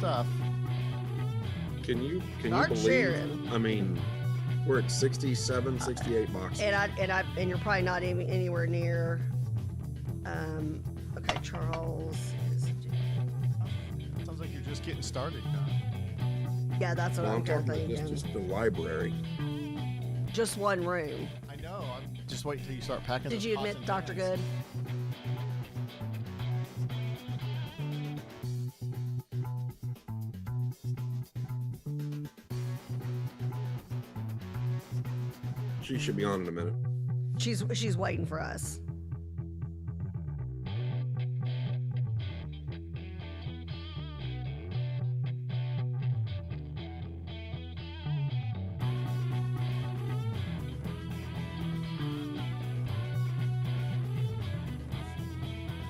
stuff. Can you Start believe? sharing. I mean, we're at 67, 68 boxes. And you're probably not even anywhere near. Okay, Charles. Sounds like you're just getting started, Don. Yeah, that's what Well, I'm I'm talking thinking. about just the library. Just one room. I know. I'm just waiting until you start packing. Did those you pots admit and Dr. pans. Good? She should be on in a minute. She's waiting for us.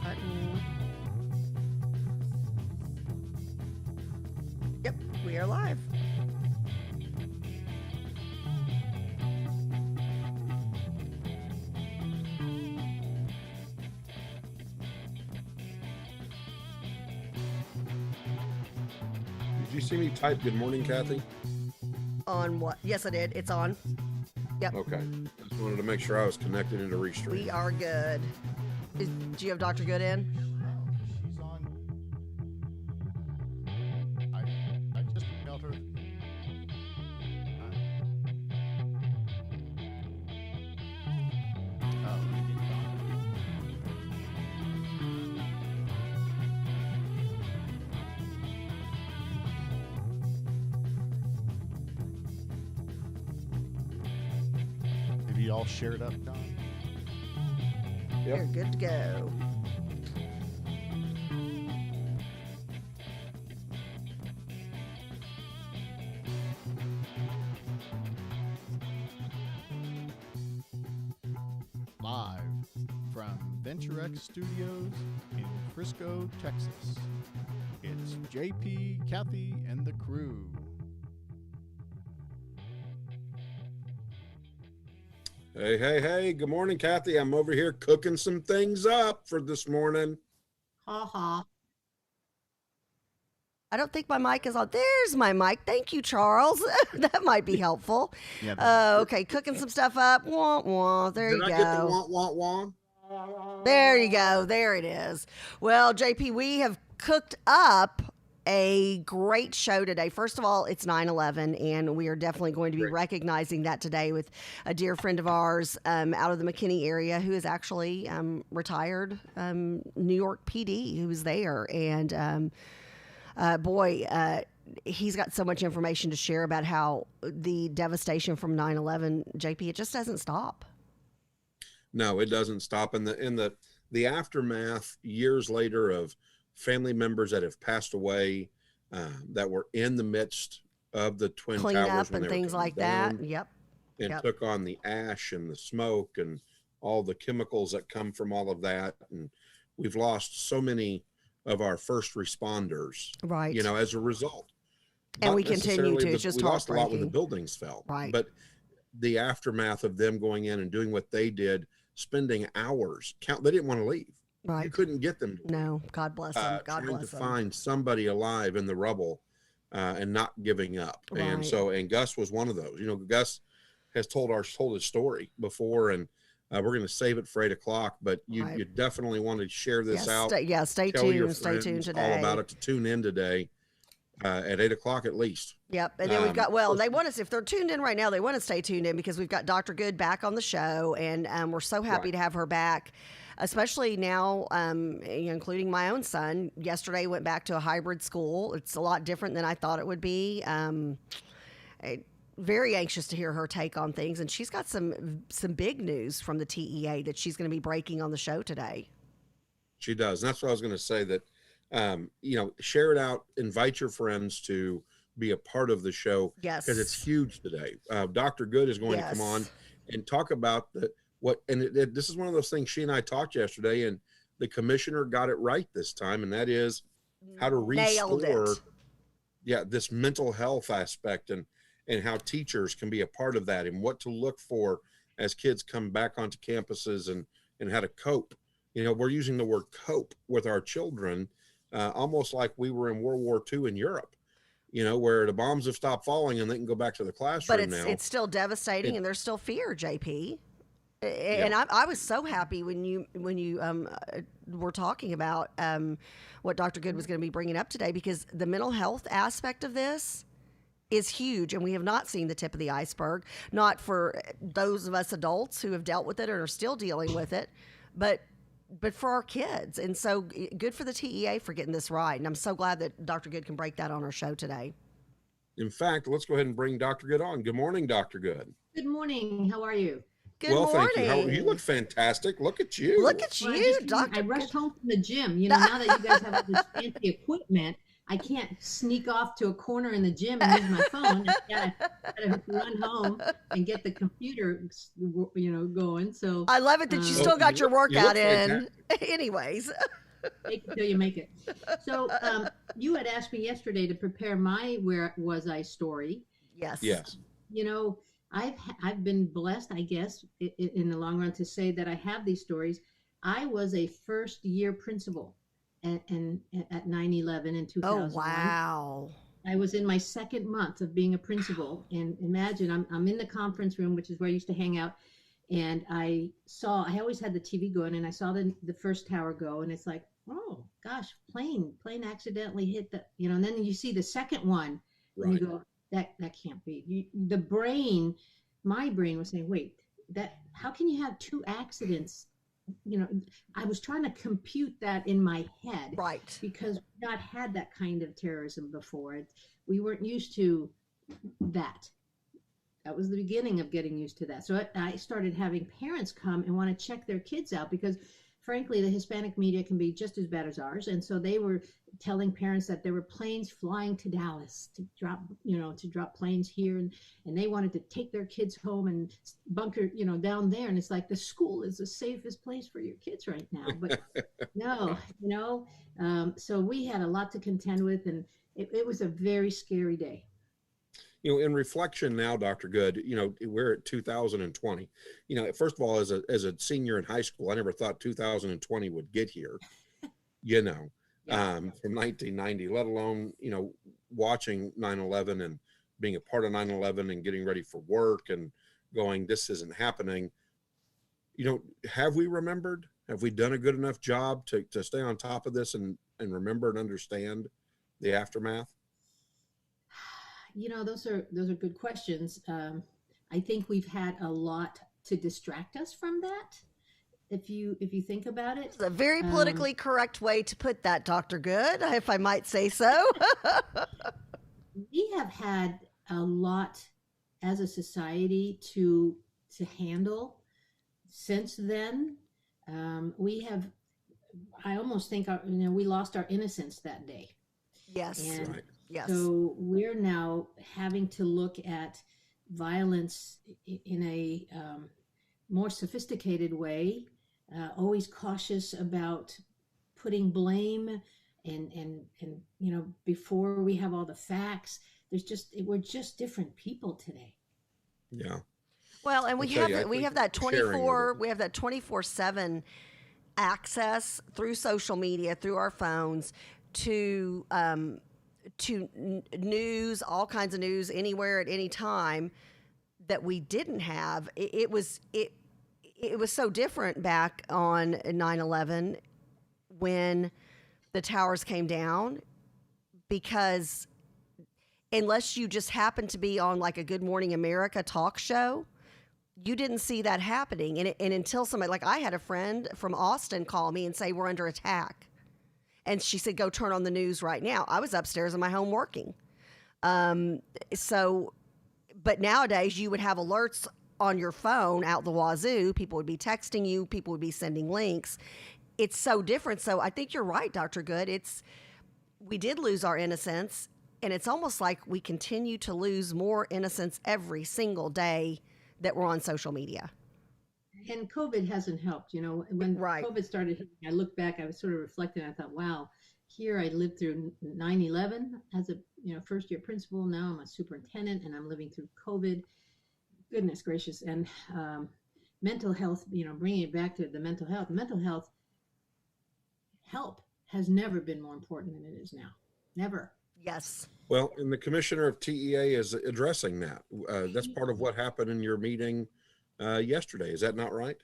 Button. Yep, we are live. Did you see me type "Good morning, Kathy"? On what? Yes, I did. It's on. Yep. Okay. Just wanted to make sure I was connected into Restream. We are good. Do you have Dr. Good in? She's on. I just emailed her. Oh, let me get Don. Have you all shared up, Don? Yep. You're good to go. Live from VentureX Studios in Frisco, Texas. It's JP, Kathy, and the crew. Hey, hey, hey. Good morning, Kathy. I'm over here cooking some things up for this morning. I don't think my mic is on. There's my mic. Thank you, Charles. That might be helpful. Yeah, Okay, cooking some stuff up. Wah, wah. There Did you I go. get the wah? There you go. There it is. Well, JP, we have cooked up a great show today. First of all, it's 9/11, and we are definitely going to be recognizing that today with a dear friend of ours out of the McKinney area who is actually retired New York PD who was there. And he's got so much information to share about how the devastation from 9/11, JP, it just doesn't stop. No, it doesn't stop. In the aftermath, years later, of family members that have passed away, that were in the midst of the Twin Clean Towers up when and they things were like down, that. Yep. and took on the ash and the smoke and all the chemicals that come from all of that. And we've lost so many of our first responders, Right. as a result. And Not we continue necessarily to. It's just we lost a lot when the heartbreaking. buildings fell, Right. but the aftermath of them going in and doing what they did, spending hours, they didn't want to leave. Right. You couldn't get them to No, God bless them. God trying bless to them. find somebody alive in the rubble, and not giving up. Right. And Gus was one of those. Gus has told his story before, and we're going to save it for 8 o'clock, but you definitely want to share this out. Stay Tell your tuned. Stay tuned friends today. all about it, to tune in today at 8 o'clock at least. Yep. And then we've got, they want us, if they're tuned in right now, they want to stay tuned in because we've got Dr. Good back on the show, and we're so happy to have her back, especially now, including my own son. Yesterday went back to a hybrid school. It's a lot different than I thought it would be. Very anxious to hear her take on things, and she's got some big news from the TEA that she's going to be breaking on the show today. She does. And that's what I was going to say, that share it out, invite your friends to be a part of the show. Yes. Because it's huge today. Dr. Good is going to come on and talk about this is one of those things she and I talked yesterday, and the commissioner got it right this time, and that is how to restore this mental health aspect, and how teachers can be a part of that, and what to look for as kids come back onto campuses, and how to cope. We're using the word cope with our children, almost like we were in World War II in Europe, where the bombs have stopped falling and they can go back to the classroom But now. it's still devastating, and there's still fear, JP. Yeah. And I was so happy when you were talking about what Dr. Good was going to be bringing up today, because the mental health aspect of this is huge, and we have not seen the tip of the iceberg, not for those of us adults who have dealt with it or are still dealing with it, but for our kids. And so good for the TEA for getting this right. And I'm so glad that Dr. Good can break that on our show today. In fact, let's go ahead and bring Dr. Good on. Good morning, Dr. Good. Good morning. How are you? Good morning. Thank you. How are you? You look fantastic. Look at you. Look at Well, you, Dr. I rushed home from the gym. Now that you guys have all this fancy equipment, I can't sneak off to a corner in the gym and use my phone. I gotta run home and get the computer, going. So I love it that you still got your workout in. Anyways. Take it till you make it. So you had asked me yesterday to prepare my "Where Was I" story. Yes. I've been blessed, I guess, in the long run, to say that I have these stories. I was a first year principal at 9/11 in 2001. Oh, wow. I was in my second month of being a principal, and imagine I'm in the conference room, which is where I used to hang out, and I always had the TV going, and I saw the first tower go, and it's like, oh gosh, plane accidentally hit and then you see the second one, and you go, that can't be. My brain was saying, wait, how can you have two accidents? I was trying to compute that in my head, right? Because we've not had that kind of terrorism before. We weren't used to that. That was the beginning of getting used to that. So I started having parents come and want to check their kids out, because frankly, the Hispanic media can be just as bad as ours. And so they were telling parents that there were planes flying to Dallas to drop planes here. And they wanted to take their kids home and bunker, down there. And it's like, the school is the safest place for your kids right now. But no, so we had a lot to contend with. And it was a very scary day. In reflection now, Dr. Good, we're at 2020. First of all, as a senior in high school, I never thought 2020 would get here, from 1990, let alone, watching 9/11 and being a part of 9/11 and getting ready for work and going, this isn't happening. Have we remembered? Have we done a good enough job to stay on top of this and remember and understand the aftermath? Those are good questions. I think we've had a lot to distract us from that. If you think about it, it's a very politically correct way to put that, Dr. Good, if I might say so. We have had a lot as a society to handle since then. I almost think we lost our innocence that day. Yes. And right. Yes. So we're now having to look at violence in a more sophisticated way, always cautious about putting blame and before we have all the facts. We're just different people today. Yeah. Well, and we have that 24/7 access through social media, through our phones, to news, all kinds of news, anywhere at any time, that we didn't have. It was so different back on 9/11 when the towers came down, because unless you just happened to be on like a Good Morning America talk show, you didn't see that happening. And until somebody, like I had a friend from Austin call me and say, we're under attack. And she said, go turn on the news right now. I was upstairs in my home working. But nowadays you would have alerts on your phone out the wazoo. People would be texting you. People would be sending links. It's so different. So I think you're right, Dr. Good. We did lose our innocence, and it's almost like we continue to lose more innocence every single day that we're on social media. And COVID hasn't helped. When Right. COVID started hitting, I looked back, I was sort of reflecting. I thought, wow, here I lived through 9/11 as a first year principal. Now I'm a superintendent, and I'm living through COVID. Goodness gracious. And mental health, bringing it back to the mental health has never been more important than it is now. Never. Yes. Well, and the commissioner of TEA is addressing that. That's part of what happened in your meeting yesterday. Is that not right?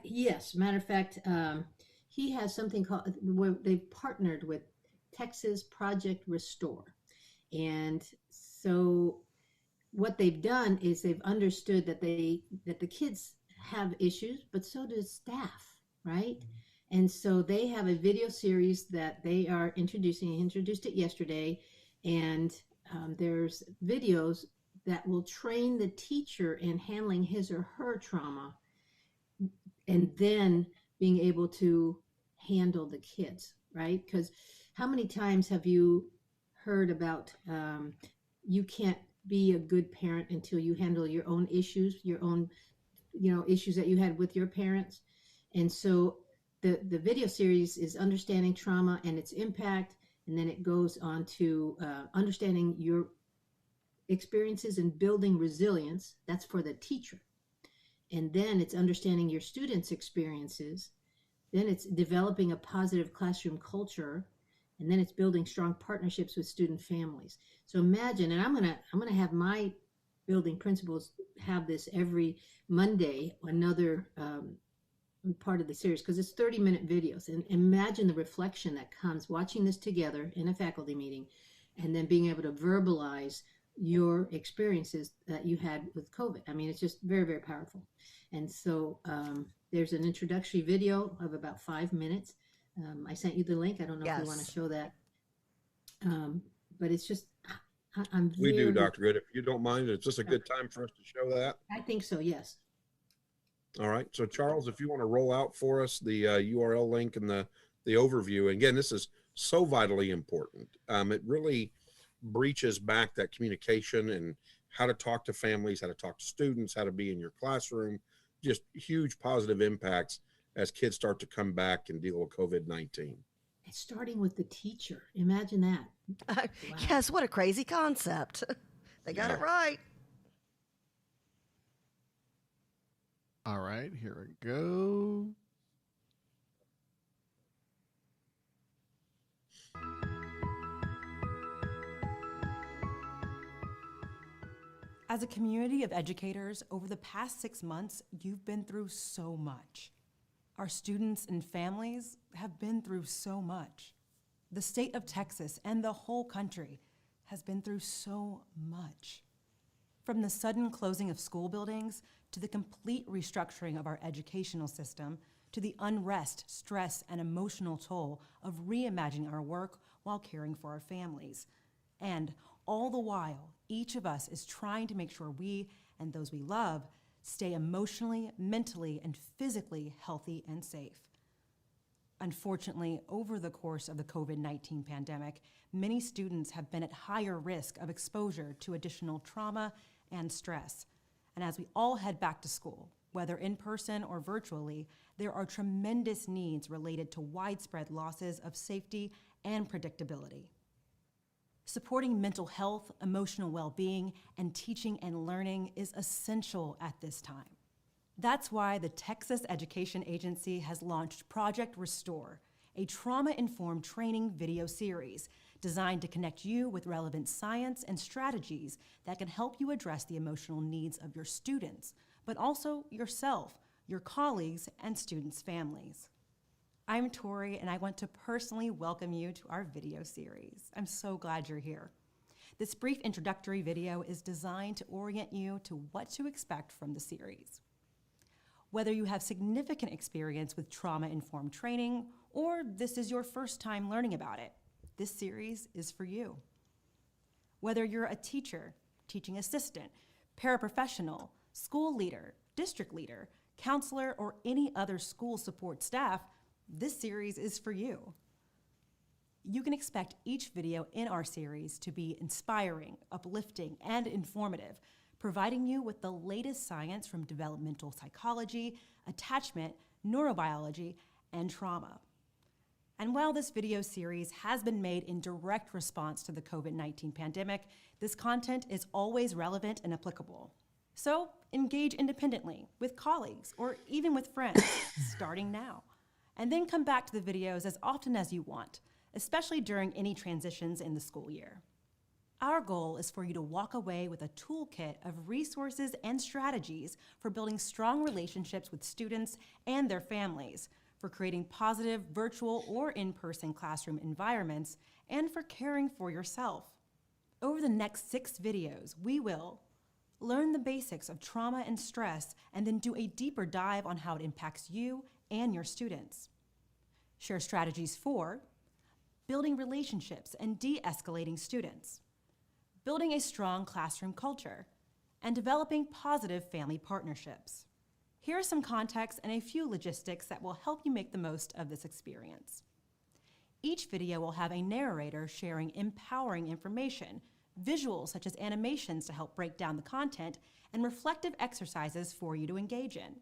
Yes. Matter of fact, he has something called, where they've partnered with Texas Project Restore. And so what they've done is they've understood that the kids have issues, but so does staff, right? And so they have a video series that they are introducing. He introduced it yesterday, and there's videos that will train the teacher in handling his or her trauma, and then being able to handle the kids, right? Because how many times have you heard about you can't be a good parent until you handle your own issues, your own, issues that you had with your parents? And so the video series is understanding trauma and its impact, and then it goes on to understanding your experiences and building resilience. That's for the teacher. And then it's understanding your students' experiences. Then it's developing a positive classroom culture, and then it's building strong partnerships with student families. So imagine, and I'm gonna have my building principals have this every Monday, another part of the series, because it's 30-minute videos. And imagine the reflection that comes watching this together in a faculty meeting, and then being able to verbalize your experiences that you had with COVID. I mean, it's just very, very powerful. And so there's an introductory video of about 5 minutes. I sent you the link. I don't know if you want to show that. But it's just, We do, Dr. Good. If you don't mind, it's just a good time for us to show that. I think so, yes. All right. So Charles, if you want to roll out for us the URL link and the overview. Again, this is so vitally important. It really breaches back that communication and how to talk to families, how to talk to students, how to be in your classroom, just huge positive impacts as kids start to come back and deal with COVID-19. It's starting with the teacher. Imagine that. Wow. Yes, what a crazy concept. They got it right. All right, here we go. As a community of educators, over the past 6 months, you've been through so much. Our students and families have been through so much. The state of Texas and the whole country has been through so much. From the sudden closing of school buildings, to the complete restructuring of our educational system, to the unrest, stress, and emotional toll of reimagining our work while caring for our families. And all the while, each of us is trying to make sure we and those we love stay emotionally, mentally, and physically healthy and safe. Unfortunately, over the course of the COVID-19 pandemic, many students have been at higher risk of exposure to additional trauma and stress. And as we all head back to school, whether in person or virtually, there are tremendous needs related to widespread losses of safety and predictability. Supporting mental health, emotional well-being, and teaching and learning is essential at this time. That's why the Texas Education Agency has launched Project Restore, a trauma-informed training video series designed to connect you with relevant science and strategies that can help you address the emotional needs of your students, but also yourself, your colleagues, and students' families. I'm Tori, and I want to personally welcome you to our video series. I'm so glad you're here. This brief introductory video is designed to orient you to what to expect from the series. Whether you have significant experience with trauma-informed training, or this is your first time learning about it, this series is for you. Whether you're a teacher, teaching assistant, paraprofessional, school leader, district leader, counselor, or any other school support staff, this series is for you. You can expect each video in our series to be inspiring, uplifting, and informative, providing you with the latest science from developmental psychology, attachment, neurobiology, and trauma. And while this video series has been made in direct response to the COVID-19 pandemic, this content is always relevant and applicable. So engage independently with colleagues or even with friends, starting now. And then come back to the videos as often as you want. especially during any transitions in the school year. Our goal is for you to walk away with a toolkit of resources and strategies for building strong relationships with students and their families, for creating positive virtual or in-person classroom environments, and for caring for yourself. Over the next 6 videos, we will learn the basics of trauma and stress and then do a deeper dive on how it impacts you and your students. Share strategies for building relationships and de-escalating students, building a strong classroom culture, and developing positive family partnerships. Here are some context and a few logistics that will help you make the most of this experience. Each video will have a narrator sharing empowering information, visuals such as animations to help break down the content, and reflective exercises for you to engage in.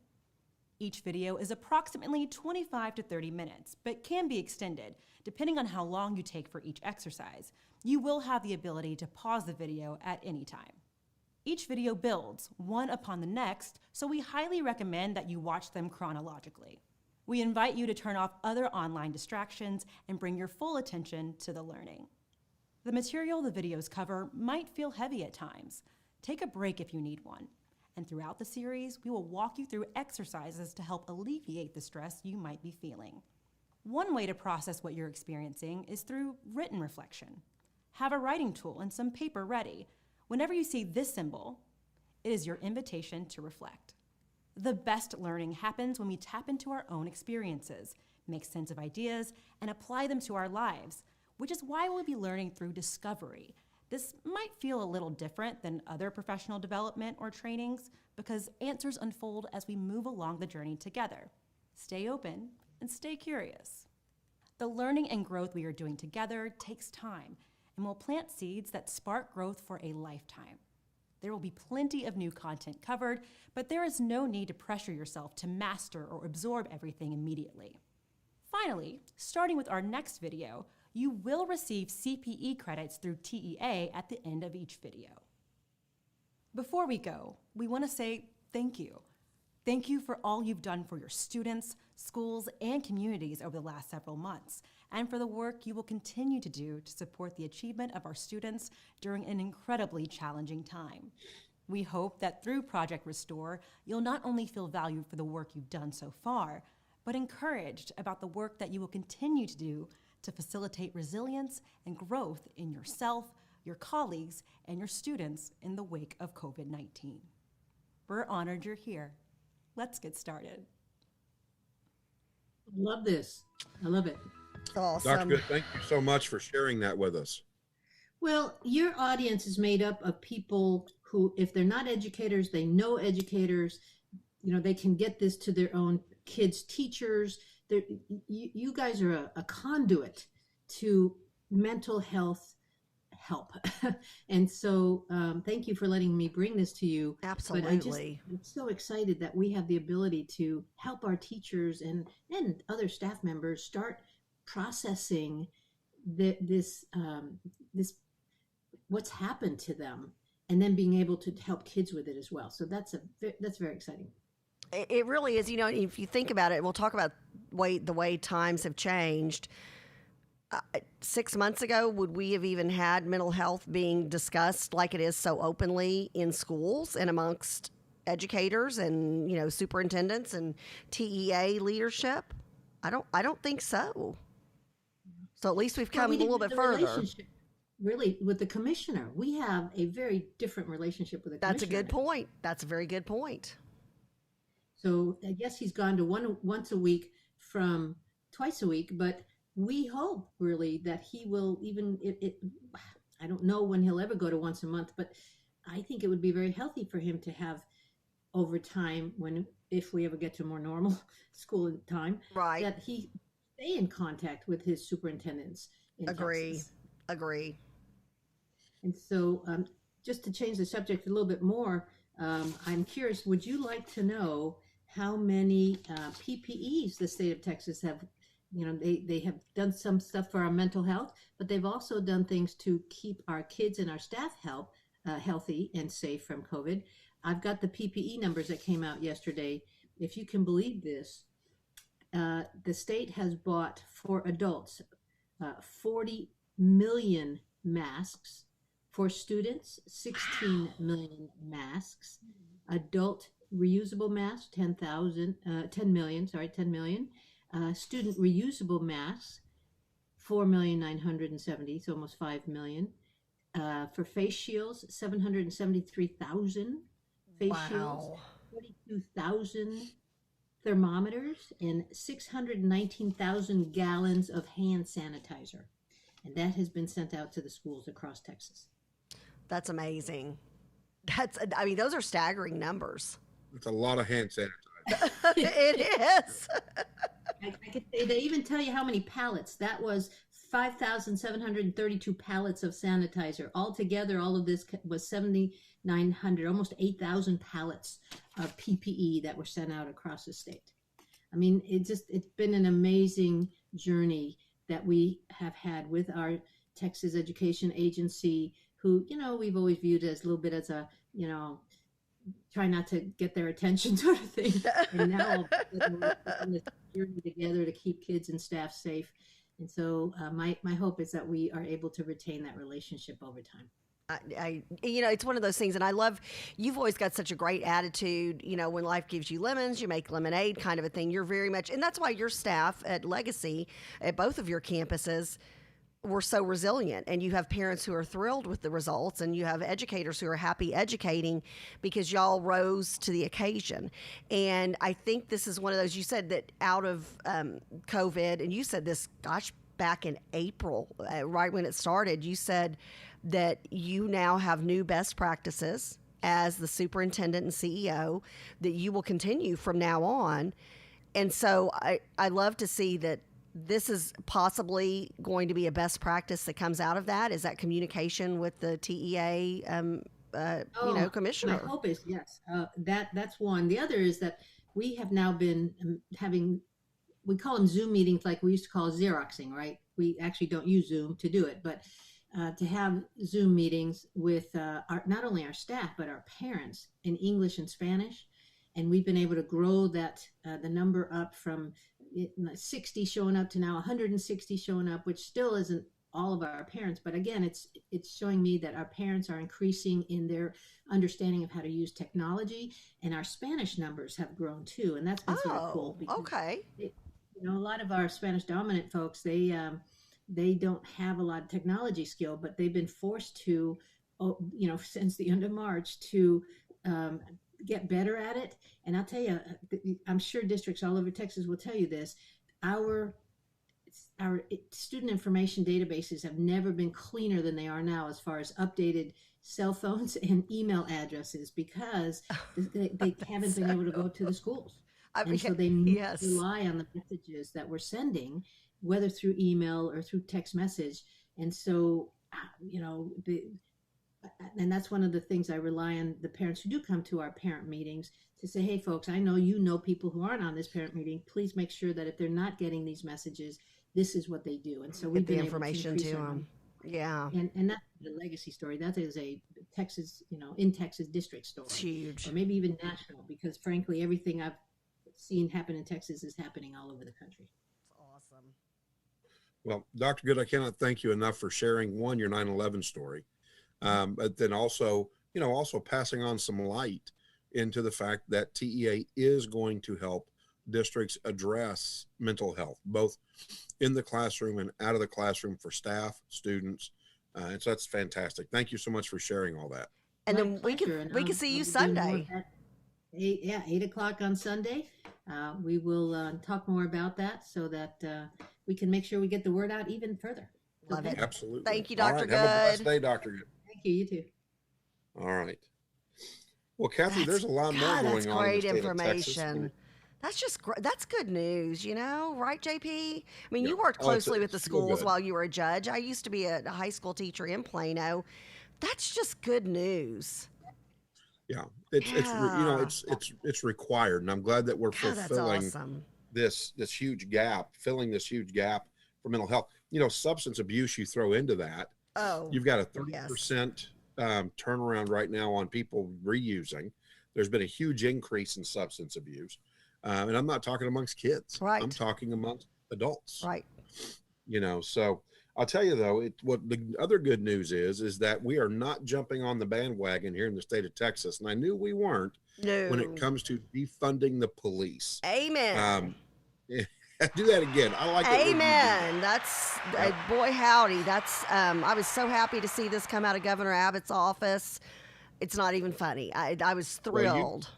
Each video is approximately 25 to 30 minutes, but can be extended depending on how long you take for each exercise. You will have the ability to pause the video at any time. Each video builds one upon the next, so we highly recommend that you watch them chronologically. We invite you to turn off other online distractions and bring your full attention to the learning. The material the videos cover might feel heavy at times. Take a break if you need one. And throughout the series, we will walk you through exercises to help alleviate the stress you might be feeling. One way to process what you're experiencing is through written reflection. Have a writing tool and some paper ready. Whenever you see this symbol, it is your invitation to reflect. The best learning happens when we tap into our own experiences, make sense of ideas, and apply them to our lives, which is why we'll be learning through discovery. This might feel a little different than other professional development or trainings because answers unfold as we move along the journey together. Stay open and stay curious. The learning and growth we are doing together takes time and will plant seeds that spark growth for a lifetime. There will be plenty of new content covered, but there is no need to pressure yourself to master or absorb everything immediately. Finally, starting with our next video, you will receive CPE credits through TEA at the end of each video. Before we go, we want to say thank you. Thank you for all you've done for your students, schools, and communities over the last several months, and for the work you will continue to do to support the achievement of our students during an incredibly challenging time. We hope that through Project Restore, you'll not only feel valued for the work you've done so far, but encouraged about the work that you will continue to do to facilitate resilience and growth in yourself, your colleagues, and your students in the wake of COVID-19. We're honored you're here. Let's get started. Love this. I love it. Awesome. Dr. Good, thank you so much for sharing that with us. Well, your audience is made up of people who, if they're not educators, they know educators. You know, they can get this to their own kids' teachers. You guys are a conduit to mental health help. And so thank you for letting me bring this to you. Absolutely. But I'm so excited that we have the ability to help our teachers and other staff members start processing this what's happened to them, and then being able to help kids with it as well. So that's very exciting. It really is. You know, if you think about it, we'll talk about the way times have changed. 6 months ago, would we have even had mental health being discussed like it is so openly in schools and amongst educators and, you know, superintendents and TEA leadership? I don't think so. So at least we've come a little bit further. Really, with the commissioner, we have a very different relationship with the commissioner. That's a good point. That's a very good point. So I guess he's gone to once a week from twice a week, but we hope really that he will even, I don't know when he'll ever go to once a month, but I think it would be very healthy for him to have over time, if we ever get to more normal school time, right, that he stay in contact with his superintendents in Texas. Agree. And so just to change the subject a little bit more, I'm curious, would you like to know how many PPEs the state of Texas have? You know, they have done some stuff for our mental health, but they've also done things to keep our kids and our staff healthy and safe from COVID. I've got the PPE numbers that came out yesterday. If you can believe this, the state has bought for adults 40 million masks. For students, 16 million masks. Adult reusable masks, 10 million. Student reusable masks, 4,970,000, so almost 5 million. For face shields, 773,000 face shields, 42,000 thermometers, and 619,000 gallons of hand sanitizer. And that has been sent out to the schools across Texas. That's amazing. Those are staggering numbers. It's a lot of hand sanitizer. It is. I could say, they even tell you how many pallets. That was 5,732 pallets of sanitizer. Altogether, all of this was 7,900, almost 8,000 pallets of PPE that were sent out across the state. I mean, it's been an amazing journey that we have had with our Texas Education Agency, who, we've always viewed as a little bit as a, try not to get their attention sort of thing. And now we're putting this journey together to keep kids and staff safe. And so my hope is that we are able to retain that relationship over time. It's one of those things, and I love, you've always got such a great attitude. When life gives you lemons, you make lemonade kind of a thing. You're very much, and that's why your staff at Legacy, at both of your campuses, were so resilient, and you have parents who are thrilled with the results, and you have educators who are happy educating because y'all rose to the occasion. And I think this is one of those, you said that out of COVID, and you said this, gosh, back in April, right when it started, you said that you now have new best practices as the superintendent and CEO that you will continue from now on. And so I love to see that this is possibly going to be a best practice that comes out of that. Is that communication with the TEA, commissioner? My hope is yes. That's one. The other is that we have now been having, we call them Zoom meetings, like we used to call Xeroxing, right? We actually don't use Zoom to do it, but to have Zoom meetings with not only our staff, but our parents in English and Spanish. And we've been able to grow that, the number up from 60 showing up to now 160 showing up, which still isn't all of our parents. But again, it's showing me that our parents are increasing in their understanding of how to use technology, and our Spanish numbers have grown too. And that's been sort of cool. Okay. A lot of our Spanish dominant folks, they don't have a lot of technology skill, but they've been forced to, since the end of March to get better at it. And I'll tell you, I'm sure districts all over Texas will tell you this, our student information databases have never been cleaner than they are now as far as updated cell phones and email addresses, because they haven't been able to go to the schools. And so they rely on the messages that we're sending, whether through email or through text message. And so, and that's one of the things I rely on the parents who do come to our parent meetings to say, hey, folks, I know people who aren't on this parent meeting. Please make sure that if they're not getting these messages, this is what they do. And so we've been information to them. Yeah. And that's the Legacy story. That is a Texas, in Texas district story. It's huge. Or maybe even national, because frankly, everything I've seen happen in Texas is happening all over the country. It's awesome. Well, Dr. Good, I cannot thank you enough for sharing your 9/11 story. But then also passing on some light into the fact that TEA is going to help districts address mental health, both in the classroom and out of the classroom for staff, students. And so that's fantastic. Thank you so much for sharing all that. And then we can see you Sunday. 8 o'clock on Sunday. We will talk more about that so that we can make sure we get the word out even further. Love it. Absolutely. Thank you, Dr. Good. Have a blessed day, Dr. Good. Thank you. You too. All right. Well, Kathy, there's a lot more going that's on. Great in the state information. of Texas. That's just great. That's good news, right, JP? I mean, you worked closely with the it's schools good. while you were a judge. I used to be a high school teacher in Plano. That's just good news. Yeah, it's required, and I'm glad that we're fulfilling awesome. this huge gap, filling this huge gap for mental health. Substance abuse, you throw into that. Oh, You've got a 30% turnaround right now on people reusing. There's been a huge increase in substance abuse. And I'm not talking amongst kids. Right. I'm talking amongst adults. Right. So I'll tell you though, what the other good news is that we are not jumping on the bandwagon here in the state of Texas, and I knew we weren't when it No. comes to defunding the police. Amen. Do that again. I like it when you do that. Amen. That's Yep. boy howdy. That's I was so happy to see this come out of Governor Abbott's office. It's not even funny. I was thrilled.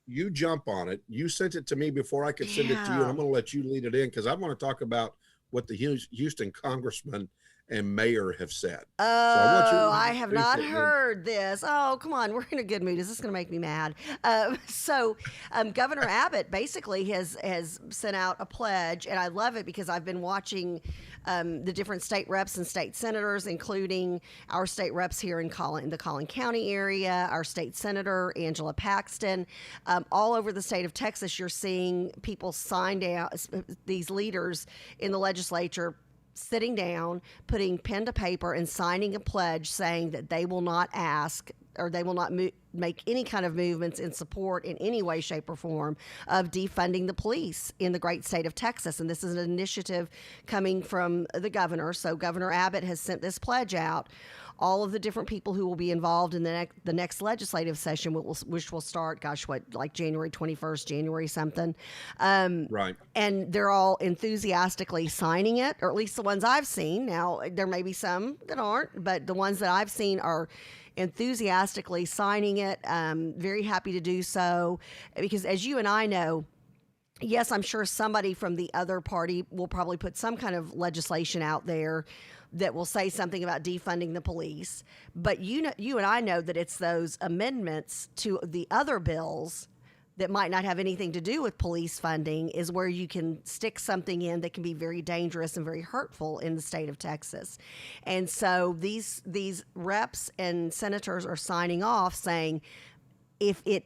You jump on it. You sent it to me before I could send it to you, and I'm going to let you lead it in because I want to talk about what the Houston congressman and mayor have said. Oh, I have not heard this. Oh, come on. We're in a good mood. Is this going to make me mad? Governor Abbott basically has sent out a pledge, and I love it because I've been watching the different state reps and state senators, including our state reps here in the Collin County area, our state senator, Angela Paxton. All over the state of Texas, you're seeing people sign down, these leaders in the legislature sitting down, putting pen to paper and signing a pledge saying that they will not ask or they will not make any kind of movements in support in any way, shape, or form of defunding the police in the great state of Texas. And this is an initiative coming from the governor. So Governor Abbott has sent this pledge out. All of the different people who will be involved in the next legislative session, which will start, like January 21st, January something. Right. And they're all enthusiastically signing it, or at least the ones I've seen. Now, there may be some that aren't, but the ones that I've seen are enthusiastically signing it. Very happy to do so because, as you and I know, yes, I'm sure somebody from the other party will probably put some kind of legislation out there that will say something about defunding the police. But you and I know that it's those amendments to the other bills that might not have anything to do with police funding is where you can stick something in that can be very dangerous and very hurtful in the state of Texas. And so these reps and senators are signing off saying if it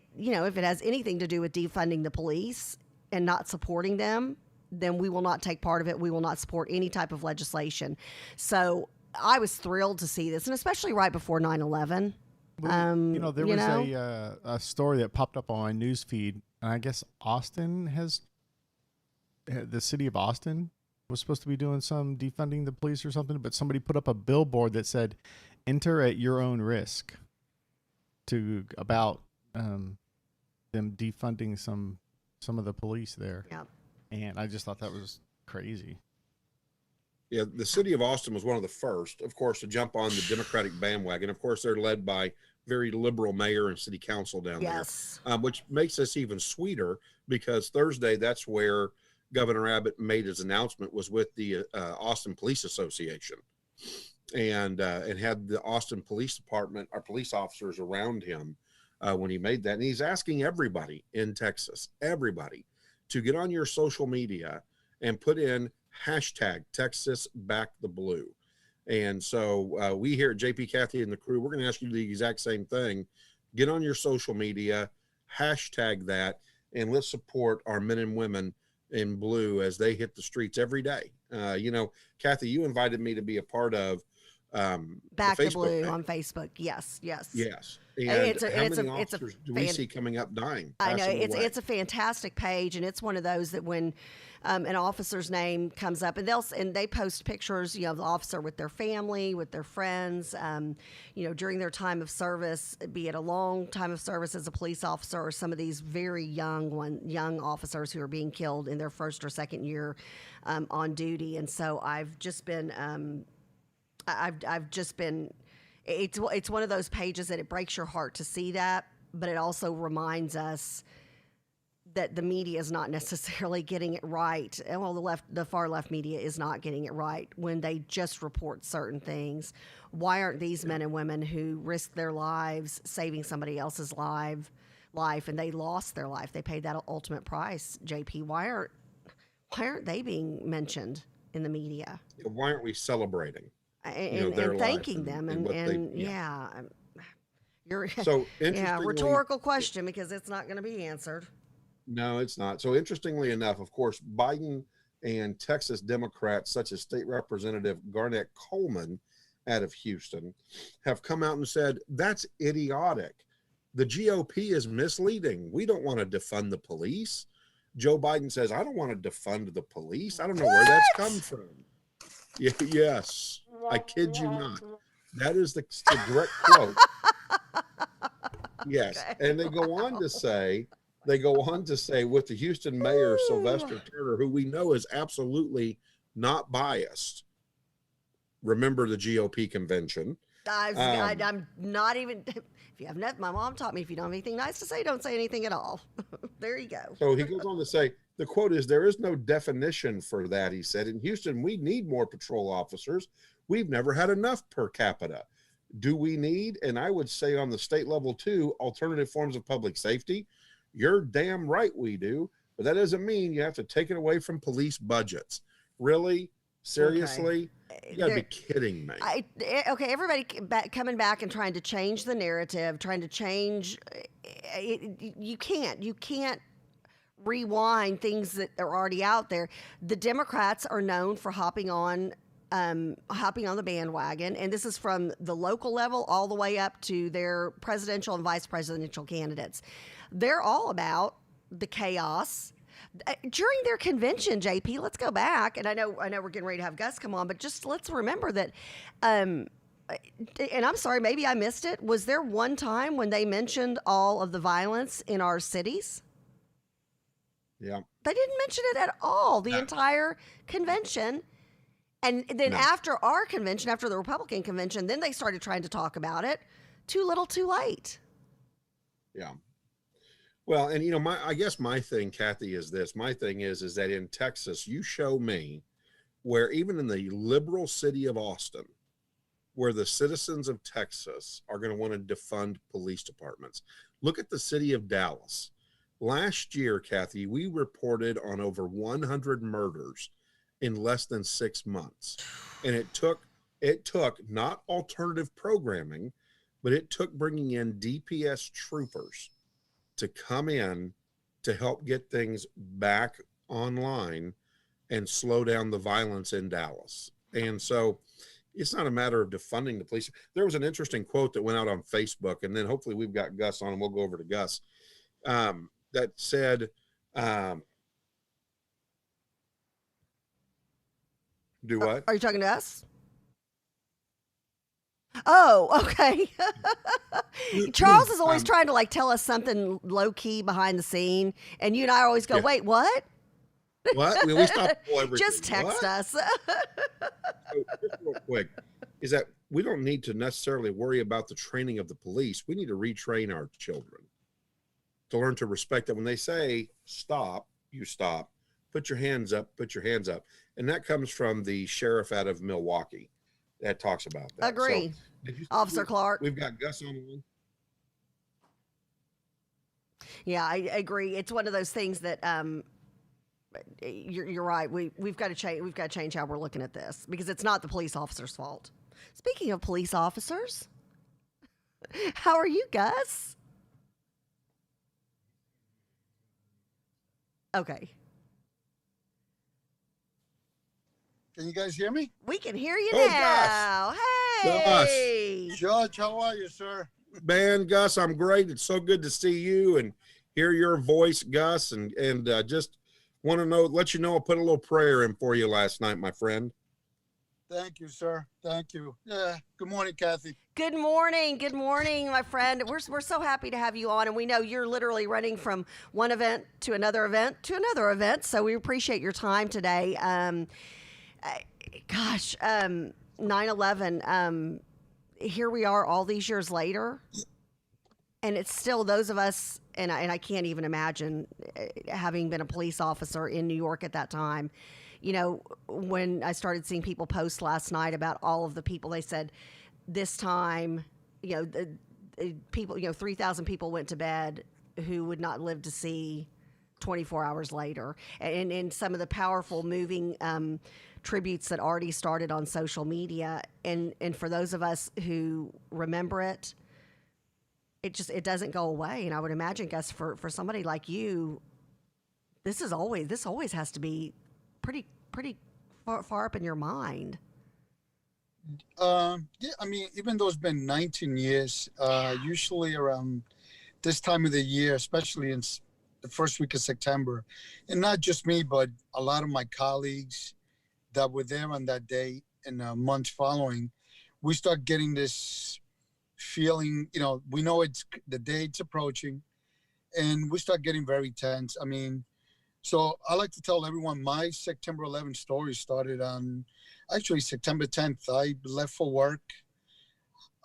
has anything to do with defunding the police and not supporting them, then we will not take part of it. We will not support any type of legislation. So I was thrilled to see this, and especially right before 9/11. There was a story that popped up on my news feed, and I guess the city of Austin was supposed to be doing some defunding the police or something, but somebody put up a billboard that said, "Enter at your own risk," about them defunding some of the police there. Yep. And I just thought that was crazy. Yeah, the city of Austin was one of the first, of course, to jump on the Democratic bandwagon. Of course, they're led by very liberal mayor and city council down there, which makes this even sweeter because Thursday, that's where Governor Abbott made his announcement, was with the Austin Police Association, and had the Austin Police Department, our police officers around him when he made that. And he's asking everybody in Texas, to get on your social media and put in hashtag Texas Back the Blue. And so we here at JP, Kathy, and the crew, we're going to ask you the exact same thing. Get on your social media, hashtag that, and let's support our men and women in blue as they hit the streets every day. Kathy, you invited me to be a part of Back the Blue page on Facebook. Yes. And how many officers do we see coming up dying? I know it's a fantastic page, and it's one of those that when an officer's name comes up, and they post pictures, of the officer with their family, with their friends, during their time of service, be it a long time of service as a police officer or some of these very young officers who are being killed in their first or second year on duty. And so I've just been. It's one of those pages that it breaks your heart to see that, but it also reminds us that the media is not necessarily getting it right. Well, the far left media is not getting it right when they just report certain things. Why aren't these men and women who risked their lives saving somebody else's life and they lost their life? They paid that ultimate price. JP, why aren't they being mentioned in the media? Why aren't we celebrating? And thanking them you're so rhetorical question because it's not going to be answered. No, it's not. So interestingly enough, of course, Biden and Texas Democrats such as State Representative Garnett Coleman out of Houston have come out and said that's idiotic. The GOP is misleading. We don't want to defund the police. Joe Biden says, I don't want to defund the police. I don't know where that's come from. Yes, I kid you not. That is the direct quote. Yes, Okay. and they go on to say, with the Houston mayor Sylvester Turner, who we know is absolutely not biased. Remember the GOP convention. I'm not even. If you have not, my mom taught me if you don't have anything nice to say, don't say anything at all. There you go. So he goes on to say, the quote is, "There is no definition for that," he said. "In Houston, we need more patrol officers. We've never had enough per capita. Do we need," and I would say on the state level too, "alternative forms of public safety? You're damn right we do. But that doesn't mean you have to take it away from police budgets." Really? Seriously? You gotta be kidding me. Okay, everybody coming back and trying to change the narrative, trying to change. You can't rewind things that are already out there. The Democrats are known for hopping on the bandwagon, and this is from the local level all the way up to their presidential and vice presidential candidates. They're all about the chaos. During their convention, JP, let's go back, and I know we're getting ready to have Gus come on, but just let's remember that, and I'm sorry, maybe I missed it. Was there one time when they mentioned all of the violence in our cities? Yeah. They didn't mention it at all, the entire convention. And then after our convention, after the Republican convention, then they started trying to talk about it. Too little, too late. Yeah. Well, and I guess my thing, Kathy, is this. My thing is that in Texas, you show me where even in the liberal city of Austin, where the citizens of Texas are going to want to defund police departments. Look at the city of Dallas. Last year, Kathy, we reported on over 100 murders in less than 6 months. And it took not alternative programming, but it took bringing in DPS troopers to come in to help get things back online and slow down the violence in Dallas. And so it's not a matter of defunding the police. There was an interesting quote that went out on Facebook, and then hopefully we've got Gus on and we'll go over to Gus, that said, do what? Are you talking to us? Oh, okay. Charles is always trying to tell us something low key behind the scene, and you and I always go, "Wait, what? What? We stop everything. Just text us." So just real quick, is that we don't need to necessarily worry about the training of the police. We need to retrain our children to learn to respect that when they say stop, you stop. Put your hands up. Put your hands up, and that comes from the sheriff out of Milwaukee. That talks about that. Agree. So, Officer Clark. We've got Gus on the line. Yeah, I agree. It's one of those things that you're right. We've got to change. We've got to change how we're looking at this, because it's not the police officer's fault. Speaking of police officers, how are you, Gus? Okay. Can you guys hear me? We can hear you Oh, now. Gus. Hey. George, how are you, sir? Man, Gus, I'm great. It's so good to see you and hear your voice, Gus, and just want to let you know I put a little prayer in for you last night, my friend. Thank you, sir. Thank you. Yeah. Good morning, Kathy. Good morning. Good morning, my friend. We're so happy to have you on, and we know you're literally running from one event to another event to another event, so we appreciate your time today. 9/11, here we are all these years later, and it's still those of us, and I can't even imagine having been a police officer in New York at that time. When I started seeing people post last night about all of the people, they said this time, the people, 3,000 people went to bed who would not live to see 24 hours later. And some of the powerful, moving tributes that already started on social media. And for those of us who remember it, it doesn't go away. And I would imagine, Gus, for somebody like you, this always has to be pretty far up in your mind. Yeah, I mean, even though it's been 19 years, usually around this time of the year, especially in the first week of September, and not just me, but a lot of my colleagues that were there on that day, in the months following, we start getting this feeling, we know it's the date's approaching, and we start getting very tense. I mean, so I like to tell everyone my September 11th story started on actually September 10th. I left for work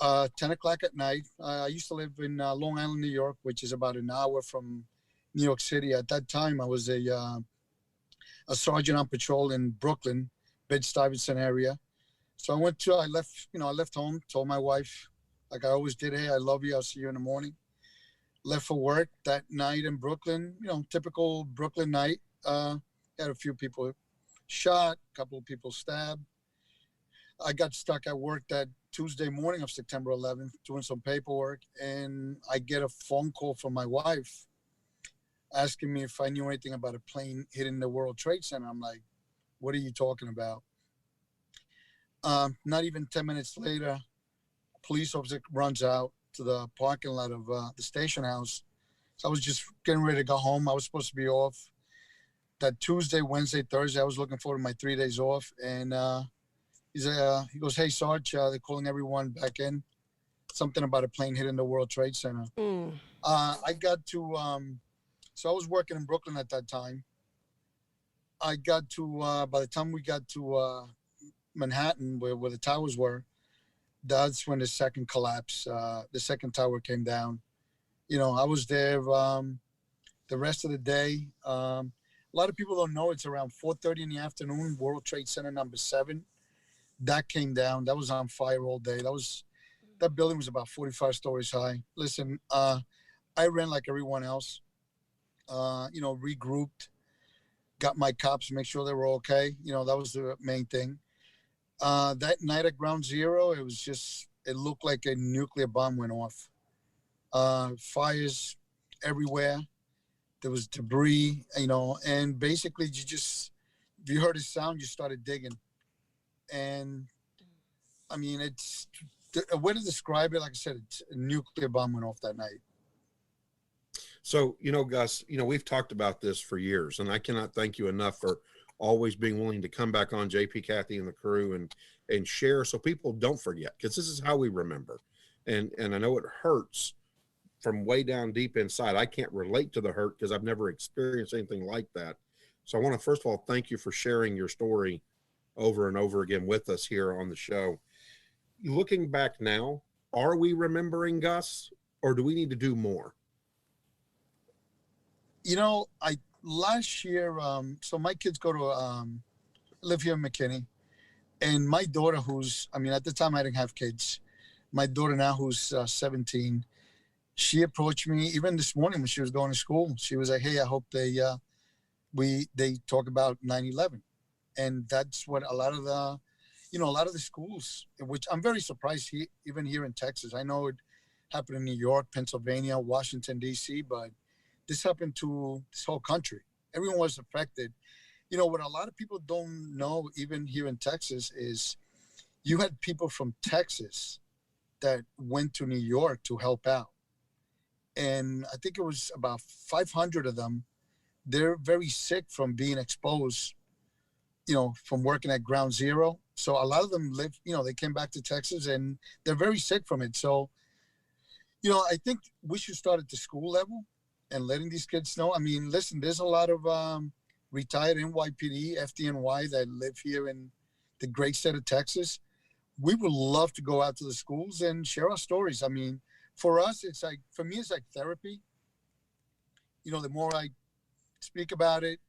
10 o'clock at night. I used to live in Long Island, New York, which is about an hour from New York City. At that time, I was a sergeant on patrol in Brooklyn, Bed-Stuyvesant area. So I left home, told my wife, like I always did, hey, I love you, I'll see you in the morning. Left for work that night in Brooklyn, typical Brooklyn night. Had a few people shot, a couple of people stabbed. I got stuck at work that Tuesday morning of September 11th doing some paperwork, and I get a phone call from my wife asking me if I knew anything about a plane hitting the World Trade Center. I'm like, what are you talking about? Not even 10 minutes later, a police officer runs out to the parking lot of the station house. So I was just getting ready to go home. I was supposed to be off that Tuesday, Wednesday, Thursday. I was looking forward to my 3 days off. And he goes, hey, Sarge, they're calling everyone back in. Something about a plane hitting the World Trade Center. I got to, so I was working in Brooklyn at that time. I got to, by the time we got to Manhattan, where the towers were, that's when the second collapse, the second tower came down. I was there the rest of the day. A lot of people don't know it's around 4:30 in the afternoon, World Trade Center number 7. That came down. That was on fire all day. That building was about 45 stories high. Listen, I ran like everyone else, regrouped, got my cops, make sure they were okay. That was the main thing. That night at Ground Zero, it looked like a nuclear bomb went off. Fires everywhere. There was debris, and basically if you heard a sound, you started digging. And I mean, it's a way to describe it. Like I said, it's a nuclear bomb went off that night. So, Gus, we've talked about this for years, and I cannot thank you enough for always being willing to come back on, JP, Kathy, and the crew and share so people don't forget, because this is how we remember. And I know it hurts from way down deep inside. I can't relate to the hurt because I've never experienced anything like that. So I want to, first of all, thank you for sharing your story over and over again with us here on the show. Looking back now, are we remembering, Gus, or do we need to do more? Last year, so my kids go to live here in McKinney, and my daughter, at the time I didn't have kids. My daughter now, who's 17, she approached me even this morning when she was going to school. She was like, "Hey, I hope they talk about 9/11," and that's what a lot of the schools, which I'm very surprised even here in Texas. I know it happened in New York, Pennsylvania, Washington D.C., but this happened to this whole country. Everyone was affected. What a lot of people don't know, even here in Texas, is you had people from Texas that went to New York to help out. And I think it was about 500 of them. They're very sick from being exposed, from working at Ground Zero. So a lot of them they came back to Texas and they're very sick from it. So, I think we should start at the school level and letting these kids know. I mean, listen, there's a lot of retired NYPD, FDNY that live here in the great state of Texas. We would love to go out to the schools and share our stories. I mean, for us, it's like therapy. The more I speak about it,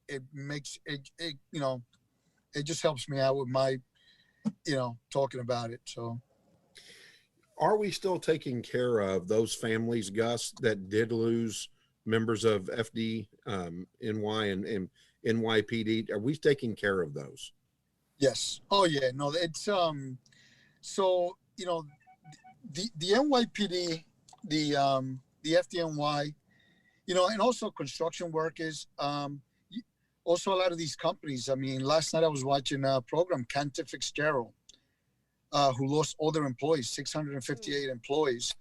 it makes it just helps me out with my, talking about it. So. Are we still taking care of those families, Gus, that did lose members of FD, NY and NYPD? Are we taking care of those? Yes. Oh yeah. No, it's so the NYPD, the FDNY, and also construction workers, also a lot of these companies. I mean, last night I was watching a program, Cantor Fitzgerald, who lost all their employees, 658 employees.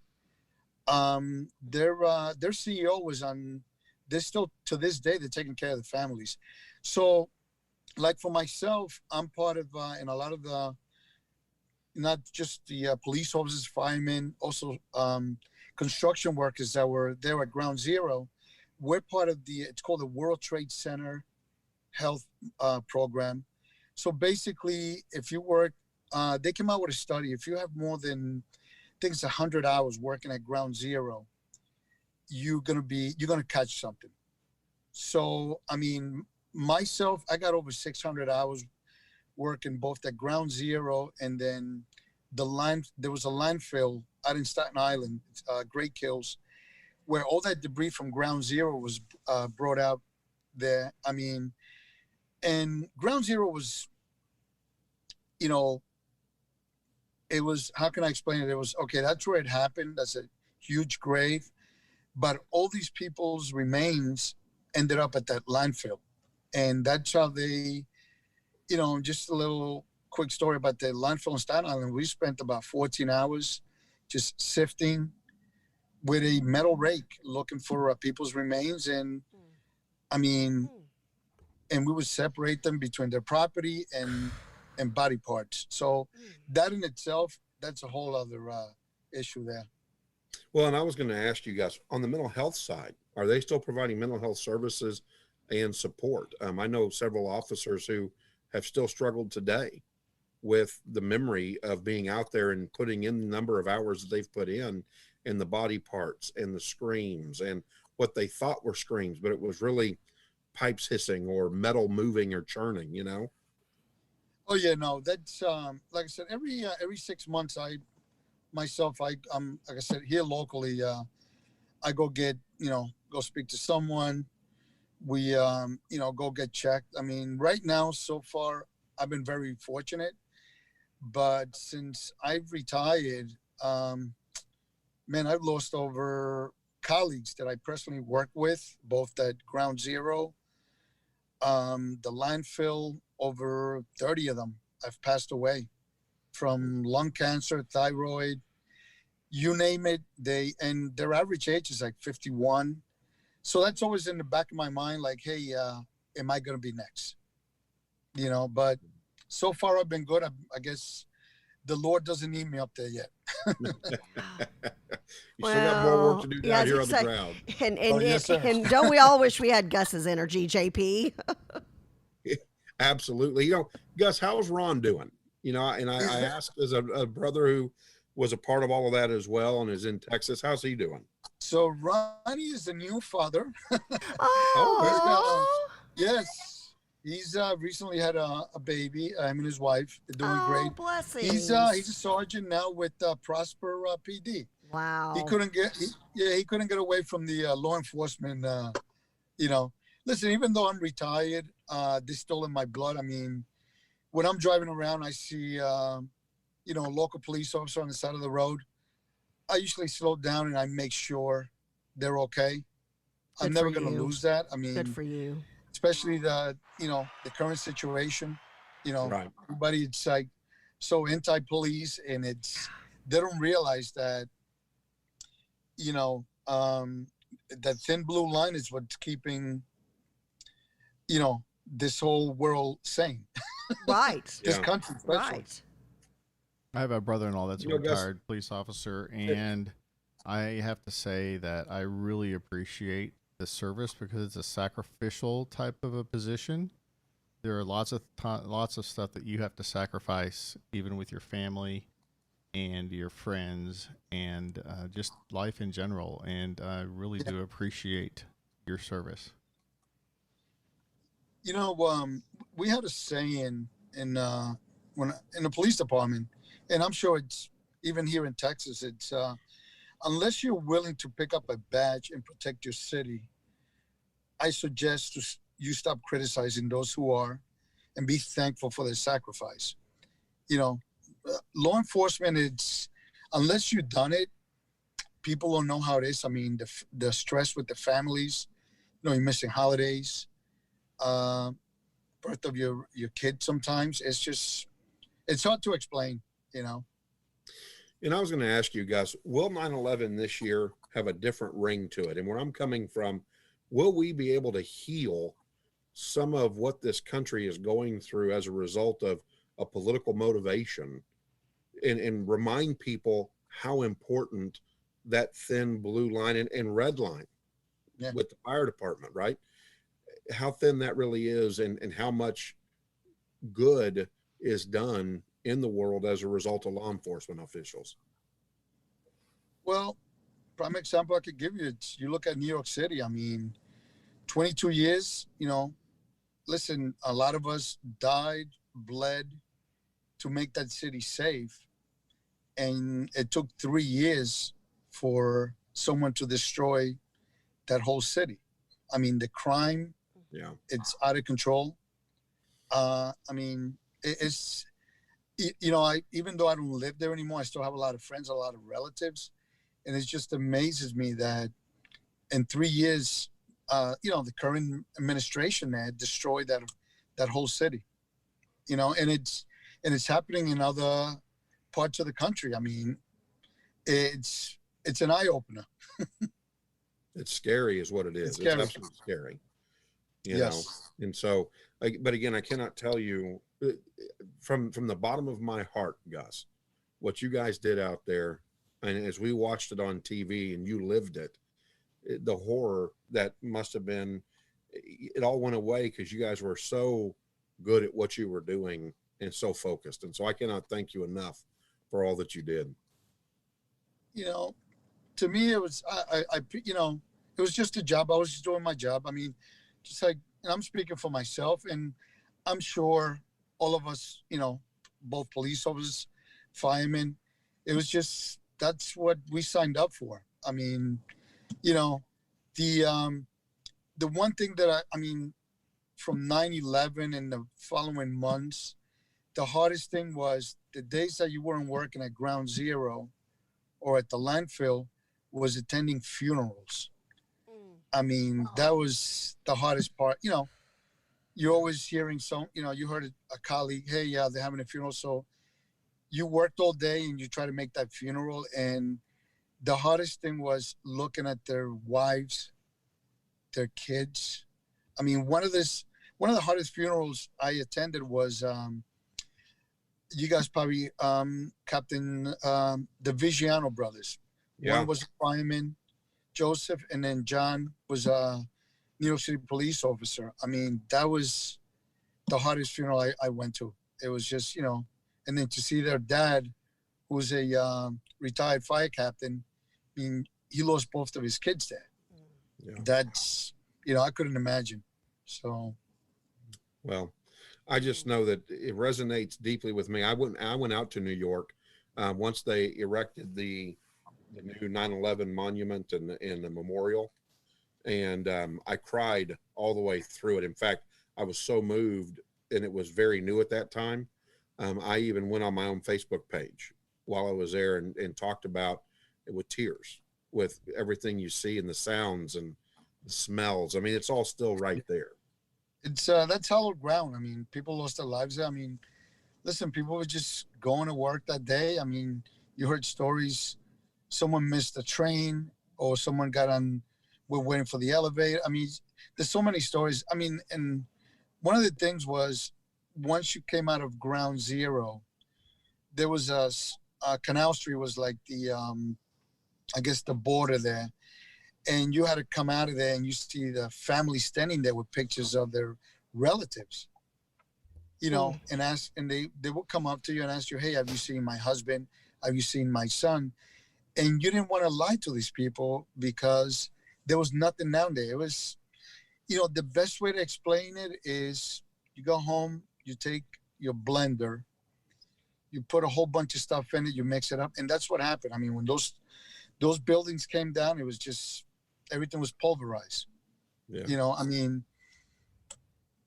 Their CEO was on. They're still to this day. They're taking care of the families. So, like for myself, I'm part of, and a lot of the not just the police officers, firemen, also construction workers that were there at Ground Zero. We're part of it's called the World Trade Center Health Program. So basically, if you work, they came out with a study. If you have more than, I think it's 100 hours working at Ground Zero, you're gonna catch something. So I mean, myself, I got over 600 hours working both at Ground Zero and then there was a landfill out in Staten Island, Great Kills, where all that debris from Ground Zero was brought out there. I mean, and Ground Zero was, you know, it was, how can I explain it? It was, okay, that's where it happened. That's a huge grave. But all these people's remains ended up at that landfill. And that's how they, just a little quick story about the landfill in Staten Island. We spent about 14 hours just sifting with a metal rake looking for people's remains. And I mean, and we would separate them between their property and body parts. So that in itself, that's a whole other issue there. Well, and I was going to ask you guys on the mental health side, are they still providing mental health services and support? I know several officers who have still struggled today with the memory of being out there and putting in the number of hours that they've put in and the body parts and the screams and what they thought were screams, but it was really pipes hissing or metal moving or churning, Oh yeah, no, that's like I said, every 6 months I'm like I said, here locally, I go get, go speak to someone. We go get checked. I mean, right now so far I've been very fortunate, but since I've retired, man, I've lost over colleagues that I personally work with, both at Ground Zero, the landfill. Over 30 of them have passed away from lung cancer, thyroid, you name it. And their average age is like 51. So that's always in the back of my mind, like, hey, am I going to be next? But so far I've been good. I guess the Lord doesn't need me up there yet. You still got more work to do down here on the ground. And don't we all wish we had Gus's energy, JP? Absolutely. Gus, how's Ron doing? And I asked as a brother who was a part of all of that as well and is in Texas. How's he doing? So Ronnie is a new father. Oh, yes. He's recently had a baby. Him and his wife. They're doing great. Blessings. He's a sergeant now with Prosper PD. Wow. He couldn't get away from the law enforcement. Listen, even though I'm retired, they're still in my blood. I mean, when I'm driving around, I see, a local police officer on the side of the road. I usually slow down and I make sure they're okay. I'm never going to lose that. I mean, good for you. Especially the current situation, right. Everybody, it's like so anti-police, and they don't realize that, that thin blue line is what's keeping, this whole world sane. Right. This country, especially. Right. I have a brother-in-law that's a retired police officer, and I have to say that I really appreciate the service because it's a sacrificial type of a position. There are lots of stuff that you have to sacrifice, even with your family and your friends and just life in general. And I really do appreciate your service. We had a saying in the police department, and I'm sure it's even here in Texas. It's unless you're willing to pick up a badge and protect your city, I suggest you stop criticizing those who are, and be thankful for their sacrifice. Law enforcement, it's unless you've done it, people don't know how it is. I mean, the stress with the families, you're missing holidays, birth of your kid. Sometimes it's hard to explain. And I was going to ask you guys, will 9/11 this year have a different ring to it? And where I'm coming from, will we be able to heal some of what this country is going through as a result of a political motivation? and remind people how important that thin blue line and red line with the fire department, right? How thin that really is, and how much good is done in the world as a result of law enforcement officials. Well, prime example I could give you, it's, you look at New York City, I mean, 22 years, listen, a lot of us died, bled to make that city safe. And it took 3 years for someone to destroy that whole city. I mean, the crime, it's out of control. I mean, it's, even though I don't live there anymore, I still have a lot of friends, a lot of relatives. And it just amazes me that in 3 years, the current administration there destroyed that whole city, and it's happening in other parts of the country. I mean, it's an eye opener. It's scary is what it is. It's absolutely scary, know? And so, but again, I cannot tell you from the bottom of my heart, Gus, what you guys did out there. And as we watched it on TV and you lived it, the horror that must have been, it all went away because you guys were so good at what you were doing and so focused. And so I cannot thank you enough for all that you did. To me, it was, it was just a job. I was just doing my job. I mean, just like, I'm speaking for myself, and I'm sure all of us, both police officers, firemen, it was just, that's what we signed up for. I mean, the one thing that I mean, from 9/11 and the following months, the hardest thing was the days that you weren't working at Ground Zero or at the landfill was attending funerals. I mean, that was the hardest part. You're always hearing you heard a colleague, hey, yeah, they're having a funeral. So you worked all day and you try to make that funeral. And the hardest thing was looking at their wives, their kids. I mean, one of the hardest funerals I attended was, you guys probably, Captain, the Vigiano brothers. Yeah. One was a fireman, Joseph, and then John was a New York City police officer. I mean, that was the hardest funeral I went to. It was just, and then to see their dad, who was a retired fire captain, I mean, he lost both of his kids there. Yeah. That's, I couldn't imagine. So. Well, I just know that it resonates deeply with me. I went out to New York once they erected the new 9/11 monument and the memorial, and I cried all the way through it. In fact, I was so moved, and it was very new at that time. I even went on my own Facebook page while I was there and talked about it with tears, with everything you see and the sounds and the smells. I mean, it's all still right there. It's that's hallowed ground. I mean, people lost their lives there. I mean, listen, people were just going to work that day. I mean, you heard stories, someone missed the train or someone we're waiting for the elevator. I mean, there's so many stories. I mean, and one of the things was, once you came out of Ground Zero, there was a Canal Street was like the, I guess the border there. And you had to come out of there and you see the family standing there with pictures of their relatives, and ask, and they would come up to you and ask you, hey, have you seen my husband? Have you seen my son? And you didn't want to lie to these people because there was nothing down there. It was, the best way to explain it is you go home, you take your blender, you put a whole bunch of stuff in it, you mix it up. And that's what happened. I mean, when those buildings came down, it was just, everything was pulverized. Yeah. I mean,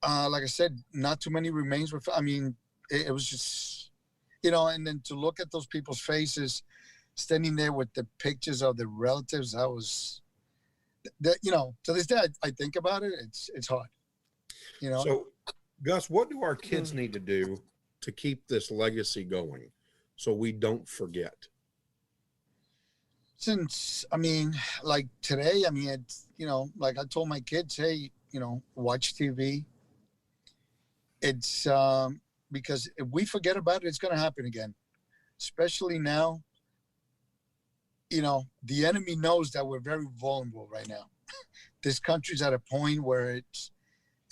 like I said, not too many remains were, I mean, it was just, and then to look at those people's faces standing there with the pictures of the relatives, that was, that, to this day, I think about it, it's hard, So, Gus, what do our kids need to do to keep this legacy going so we don't forget? Since, I mean, like today, I mean, it's, like I told my kids, hey, watch TV. It's because if we forget about it, it's going to happen again. especially now, the enemy knows that we're very vulnerable right now. This country's at a point where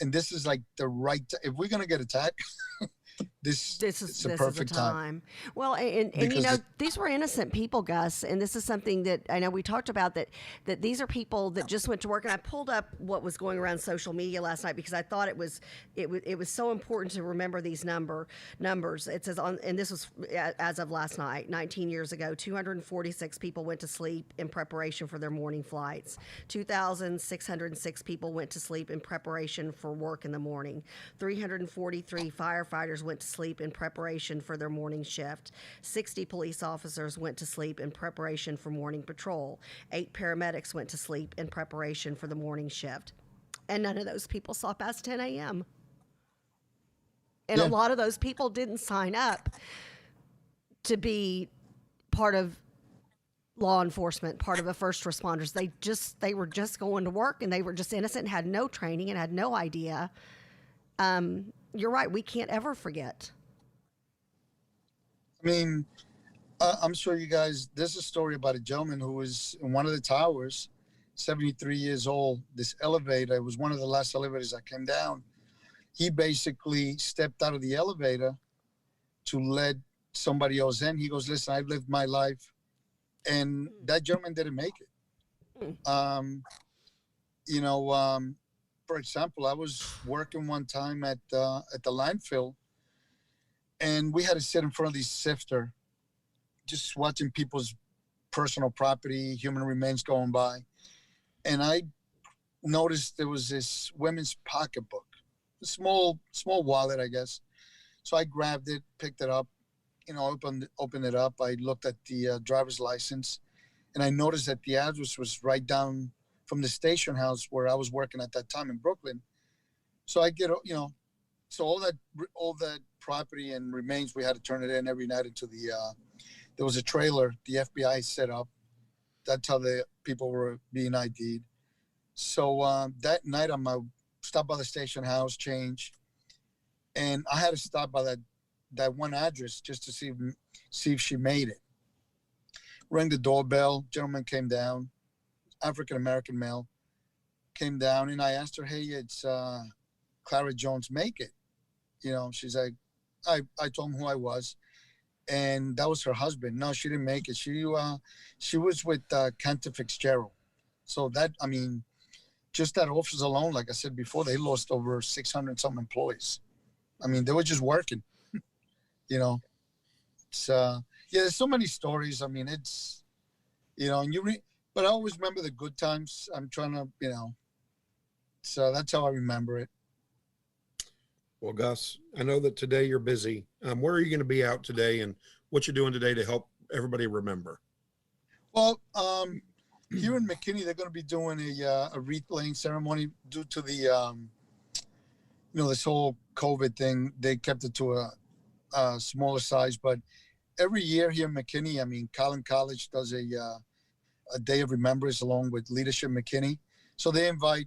and this is like the right, if we're going to get attacked, this is the perfect time. Well, and these were innocent people, Gus, and this is something that I know we talked about, that these are people that just went to work. And I pulled up what was going around social media last night because I thought it was so important to remember these numbers. It says and this was as of last night, 19 years ago, 246 people went to sleep in preparation for their morning flights. 2,606 people went to sleep in preparation for work in the morning. 343 firefighters went to sleep in preparation for their morning shift. 60 police officers went to sleep in preparation for morning patrol. 8 paramedics went to sleep in preparation for the morning shift. And none of those people saw past 10 a.m. And a lot of those people didn't sign up to be part of law enforcement, part of the first responders. They were just going to work, and they were just innocent and had no training and had no idea. You're right. We can't ever forget. I mean, I'm sure you guys, there's a story about a gentleman who was in one of the towers, 73 years old. This elevator, it was one of the last elevators that came down. He basically stepped out of the elevator to let somebody else in. He goes, listen, I've lived my life. And that gentleman didn't make it. For example, I was working one time at the landfill, and we had to sit in front of the sifter, just watching people's personal property, human remains going by. And I noticed there was this women's pocketbook, a small wallet, I guess. So I grabbed it, picked it up, opened it up. I looked at the driver's license, and I noticed that the address was right down from the station house where I was working at that time in Brooklyn. So I get, so all that property and remains, we had to turn it in every night into there was a trailer the FBI set up. That's how the people were being ID'd. So that night I stopped by the station house, change, and I had to stop by that one address just to see if she made it. Rang the doorbell, gentleman came down, African-American male, came down, and I asked her, hey, it's Clara Jones, make it. She's like, I told him who I was, and that was her husband. No, she didn't make it. She was with Cantor Fitzgerald. So that, just that office alone, like I said before, they lost over 600 some employees. They were just working. It's there's so many stories. It's, and but I always remember the good times. I'm trying to, so that's how I remember it. Well, Gus, I know that today you're busy. Where are you going to be out today, and what you're doing today to help everybody remember? Well, here in McKinney, they're going to be doing a wreath laying ceremony due to the, this whole COVID thing. They kept it to a smaller size, but every year here in McKinney, Collin College does a day of remembrance along with Leadership McKinney. So they invite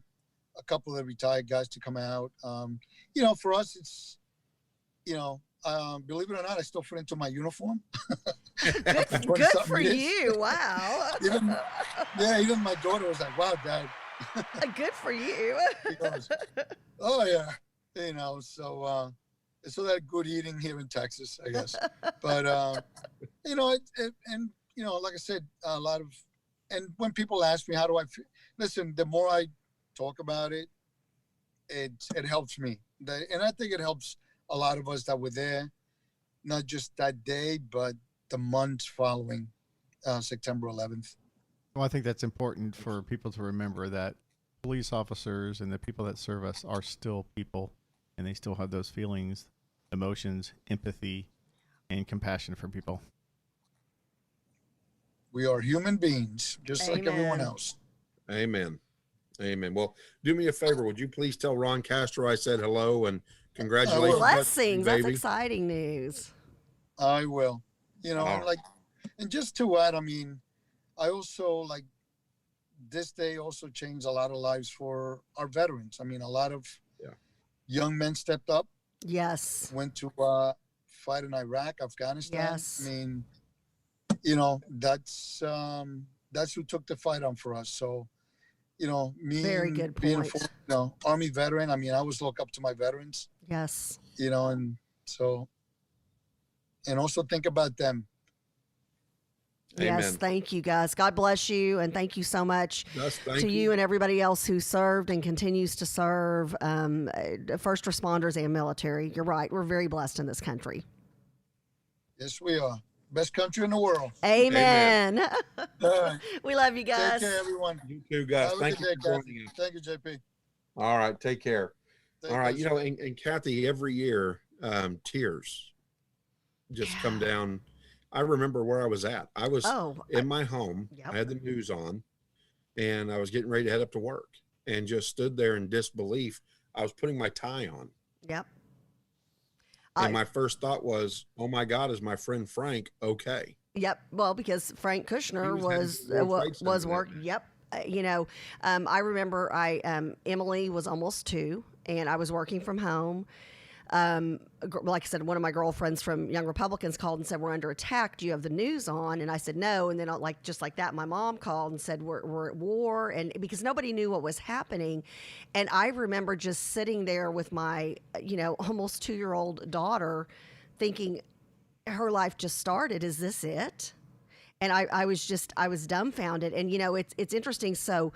a couple of the retired guys to come out. For us, it's, believe it or not, I still fit into my uniform. Good for you. Wow. Even my daughter was like, wow, Dad. Good for you. He goes, oh, yeah. So that good eating here in Texas, I guess. But, like I said, a lot of, and when people ask me, how do I feel? Listen, the more I talk about it, it helps me. And I think it helps a lot of us that were there, not just that day, but the months following September 11th. Well, I think that's important for people to remember that police officers and the people that serve us are still people, and they still have those feelings, emotions, empathy, and compassion for people. We are human beings, just like everyone else. Amen. Amen. Well, do me a favor. Would you please tell Ron Castro I said hello and congratulations? Blessings. That's exciting news. I will. And just to add, I also this day also changed a lot of lives for our veterans. A lot of young men stepped up. Yes. Went to fight in Iraq, Afghanistan. Yes. I mean, that's who took the fight on for us. So, me Very good being a point. Army veteran, I mean, I always look up to my veterans, Yes. and so, and also think about them. Yes, Amen. thank you, Gus. God bless you, and thank you so much Gus, thank to you and everybody else who served and continues to serve, first responders and military. You're right. We're very blessed in this country. Yes, we are. Best country in the world. Amen. All right. We love you, Gus. Take care, everyone. You too, Gus. Have a Thank good you day, for Kathy. joining us. Thank you, JP. All right, take care. Take All right, care, and Kathy, every year, tears just come down. I remember where I was at. I was in my home. Yep. I had the news on, and I was getting ready to head up to work, and just stood there in disbelief. I was putting my tie on. Yep. And my first thought was, "Oh my God, is my friend Frank okay?" Yep. Well, because Frank Kushner was working. Yep. I remember Emily was almost 2, and I was working from home. Like I said, one of my girlfriends from Young Republicans called and said, "We're under attack. Do you have the news on?" And I said, "No." And then just like that, my mom called and said, we're at war. And because nobody knew what was happening. And I remember just sitting there with my, almost 2-year-old daughter thinking her life just started. Is this it? And I was dumbfounded. And, it's interesting. So,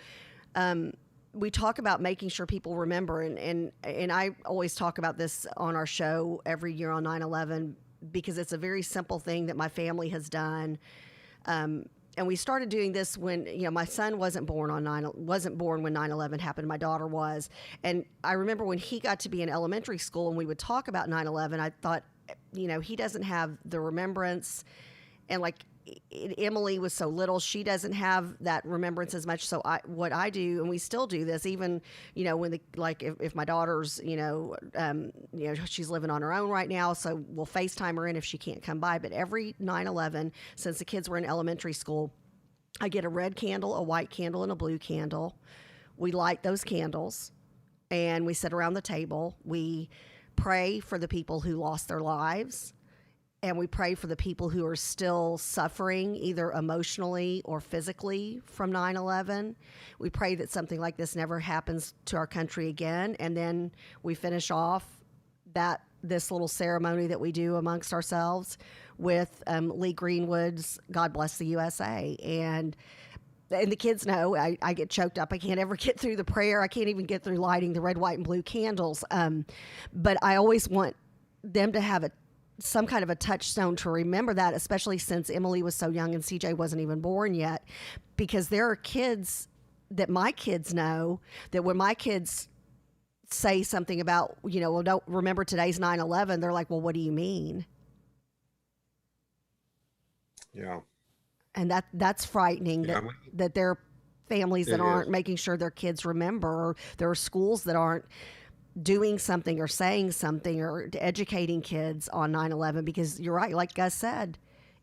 we talk about making sure people remember, and I always talk about this on our show every year on 9/11 because it's a very simple thing that my family has done. And we started doing this when my son wasn't born when 9/11 happened. My daughter was, and I remember when he got to be in elementary school and we would talk about 9/11. I thought, he doesn't have the remembrance, and Emily was so little, she doesn't have that remembrance as much. So what I do, and we still do this, even when if my daughter's she's living on her own right now, so we'll FaceTime her in if she can't come by. But every 9/11, since the kids were in elementary school, I get a red candle, a white candle, and a blue candle. We light those candles, and we sit around the table. We pray for the people who lost their lives. And we pray for the people who are still suffering, either emotionally or physically, from 9/11. We pray that something like this never happens to our country again. And then we finish off this little ceremony that we do amongst ourselves with Lee Greenwood's "God Bless the USA." And the kids know I get choked up. I can't ever get through the prayer. I can't even get through lighting the red, white, and blue candles. But I always want them to have some kind of a touchstone to remember that, especially since Emily was so young and CJ wasn't even born yet, because there are kids that my kids know that when my kids say something about, well, don't remember today's 9/11, they're like, well, what do you mean? Yeah. And that's frightening that there are families that aren't making sure their kids remember, or there are schools that aren't doing something or saying something or educating kids on 9/11, because you're right, like Gus said,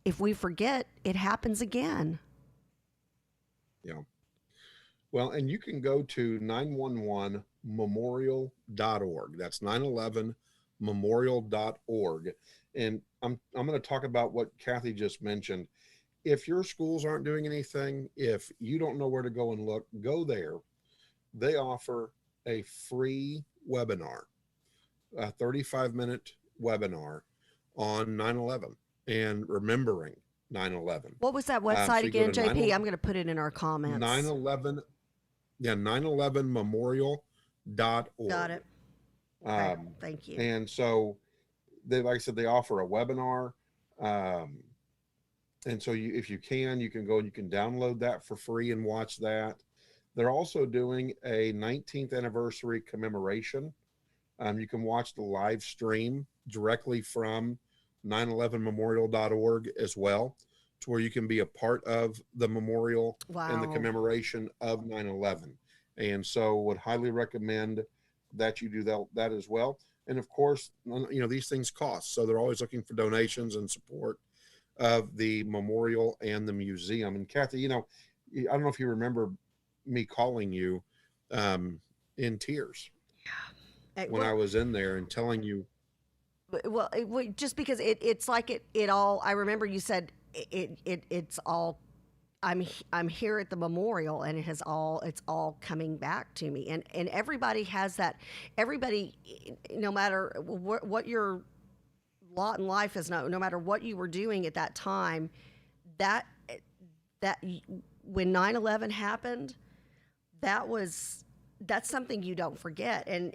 if we forget, it happens again. Yeah. Well, and you can go to 911memorial.org. That's 911memorial.org. And I'm going to talk about what Kathy just mentioned. If your schools aren't doing anything, if you don't know where to go and look, go there. They offer a free webinar, a 35-minute webinar on 9/11 and remembering 9/11. What was that website again, JP? I'm going to put it in our comments. 911memorial.org. Got it. Okay, thank you. And so, like I said, they offer a webinar. And so if you can go and you can download that for free and watch that. They're also doing a 19th anniversary commemoration. You can watch the live stream directly from 911memorial.org as well, to where you can be a part of the memorial and the commemoration of 9/11. And so would highly recommend that you do that as well. And of course, these things cost. So they're always looking for donations and support of the memorial and the museum. And Kathy, I don't know if you remember me calling you in tears when I was in there and telling you Well, just because it's like it all. I remember you said it's all. I'm here at the memorial, and it's all coming back to me, and everybody has that. Everybody, no matter what your lot in life is, no matter what you were doing at that time, that when 9/11 happened, that's something you don't forget, and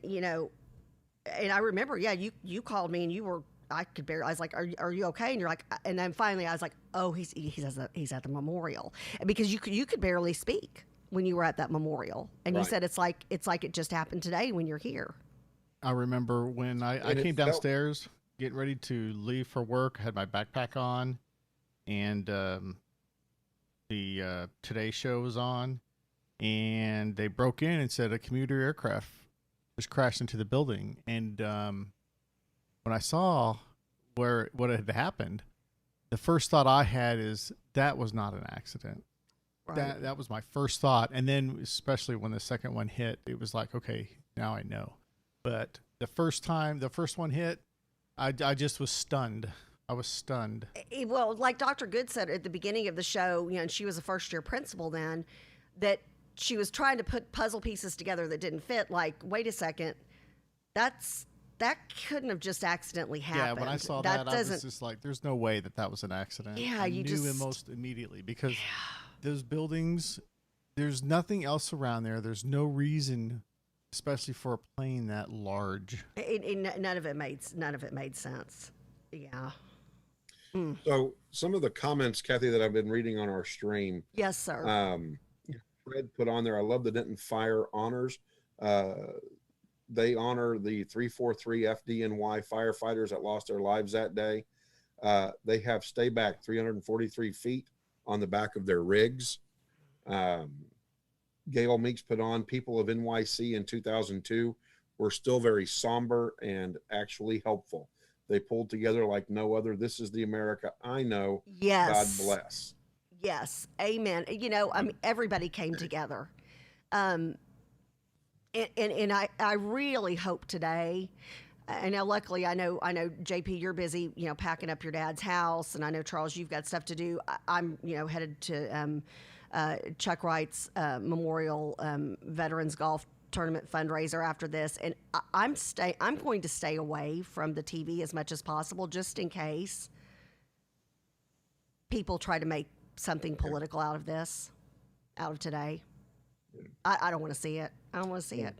and I remember, yeah, you called me and you were, I could barely, I was like, are you okay? And you're like, and then finally I was like, oh, he's at the memorial, because you could barely speak when you were at that memorial, and you said it's like it just happened today when you're here. I remember when I came downstairs getting ready to leave for work. I had my backpack on, and the Today Show was on, and they broke in and said a commuter aircraft just crashed into the building. And when I saw what had happened, the first thought I had is that was not an accident. Right. That was my first thought. And then especially when the second one hit, it was like, okay, now I know. But the first one hit, I just was stunned. I was stunned. Well, like Dr. Good said at the beginning of the show, and she was a first-year principal then, that she was trying to put puzzle pieces together that didn't fit. Like, wait a second, that couldn't have just accidentally happened. Yeah, when I saw that I was just like, there's no way that was an accident. Yeah, I knew it most immediately, because those buildings, there's nothing else around there. There's no reason, especially for a plane that large. None of it made sense. Yeah. So some of the comments, Kathy, that I've been reading on our stream. Yes, sir. Fred put on there, I love the Denton Fire honors. They honor the 343 FDNY firefighters that lost their lives that day. They have stay back 343 feet on the back of their rigs. Gail Meeks put on, people of NYC in 2002 were still very somber and actually helpful. They pulled together like no other. This is the America I know. Yes. God bless. Yes. Amen. Everybody came together. And I really hope today, and now luckily I know JP, you're busy, packing up your dad's house, and I know Charles, you've got stuff to do. I'm headed to Chuck Wright's Memorial Veterans Golf Tournament fundraiser after this, and I'm going to stay away from the TV as much as possible, just in case people try to make something political out of today. I don't want to see it. I don't want to see it.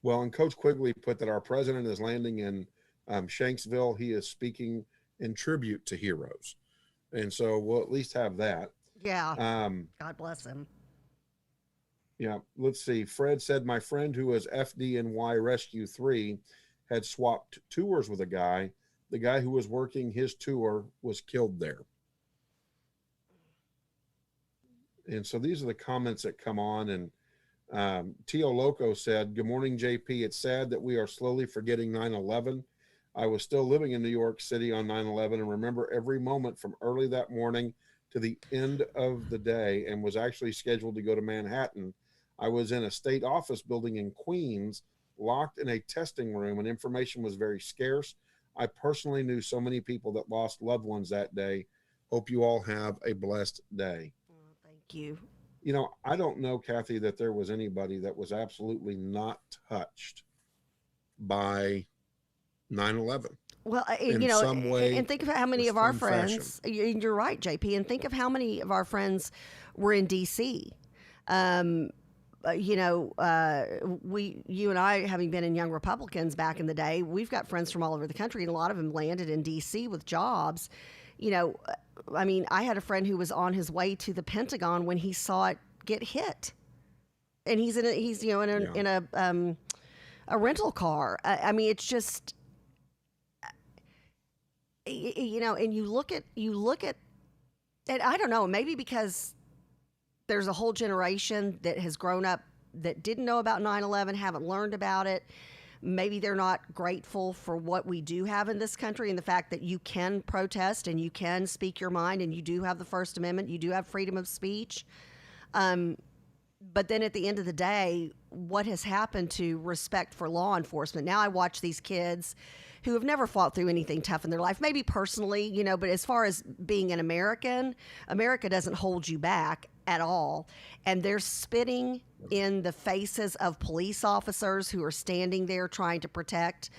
Well, and Coach Quigley put that our president is landing in Shanksville. He is speaking in tribute to heroes. And so we'll at least have that. Yeah. God bless him. Yeah. Let's see. Fred said, my friend who was FDNY Rescue 3 had swapped tours with a guy. The guy who was working his tour was killed there. And so these are the comments that come on. And Tio Loco said, good morning, JP. It's sad that we are slowly forgetting 9/11. I was still living in New York City on 9/11 and remember every moment from early that morning to the end of the day, and was actually scheduled to go to Manhattan. I was in a state office building in Queens, locked in a testing room, and information was very scarce. I personally knew so many people that lost loved ones that day. Hope you all have a blessed day. You. I don't know, Kathy, that there was anybody that was absolutely not touched by 9/11. Well, some way, and think of how many of our friends, you're right, JP, and think of how many of our friends were in DC. You and I, having been in Young Republicans back in the day, we've got friends from all over the country, and a lot of them landed in DC with jobs. I had a friend who was on his way to the Pentagon when he saw it get hit, and he's in a rental car. It's just, and you look at, and I don't know, maybe because there's a whole generation that has grown up that didn't know about 9/11, haven't learned about it. Maybe they're not grateful for what we do have in this country, and the fact that you can protest and you can speak your mind, and you do have the First Amendment, you do have freedom of speech. But then at the end of the day, what has happened to respect for law enforcement? Now I watch these kids who have never fought through anything tough in their life, maybe personally, but as far as being an American, America doesn't hold you back at all. And they're spitting in the faces of police officers who are standing there trying to protect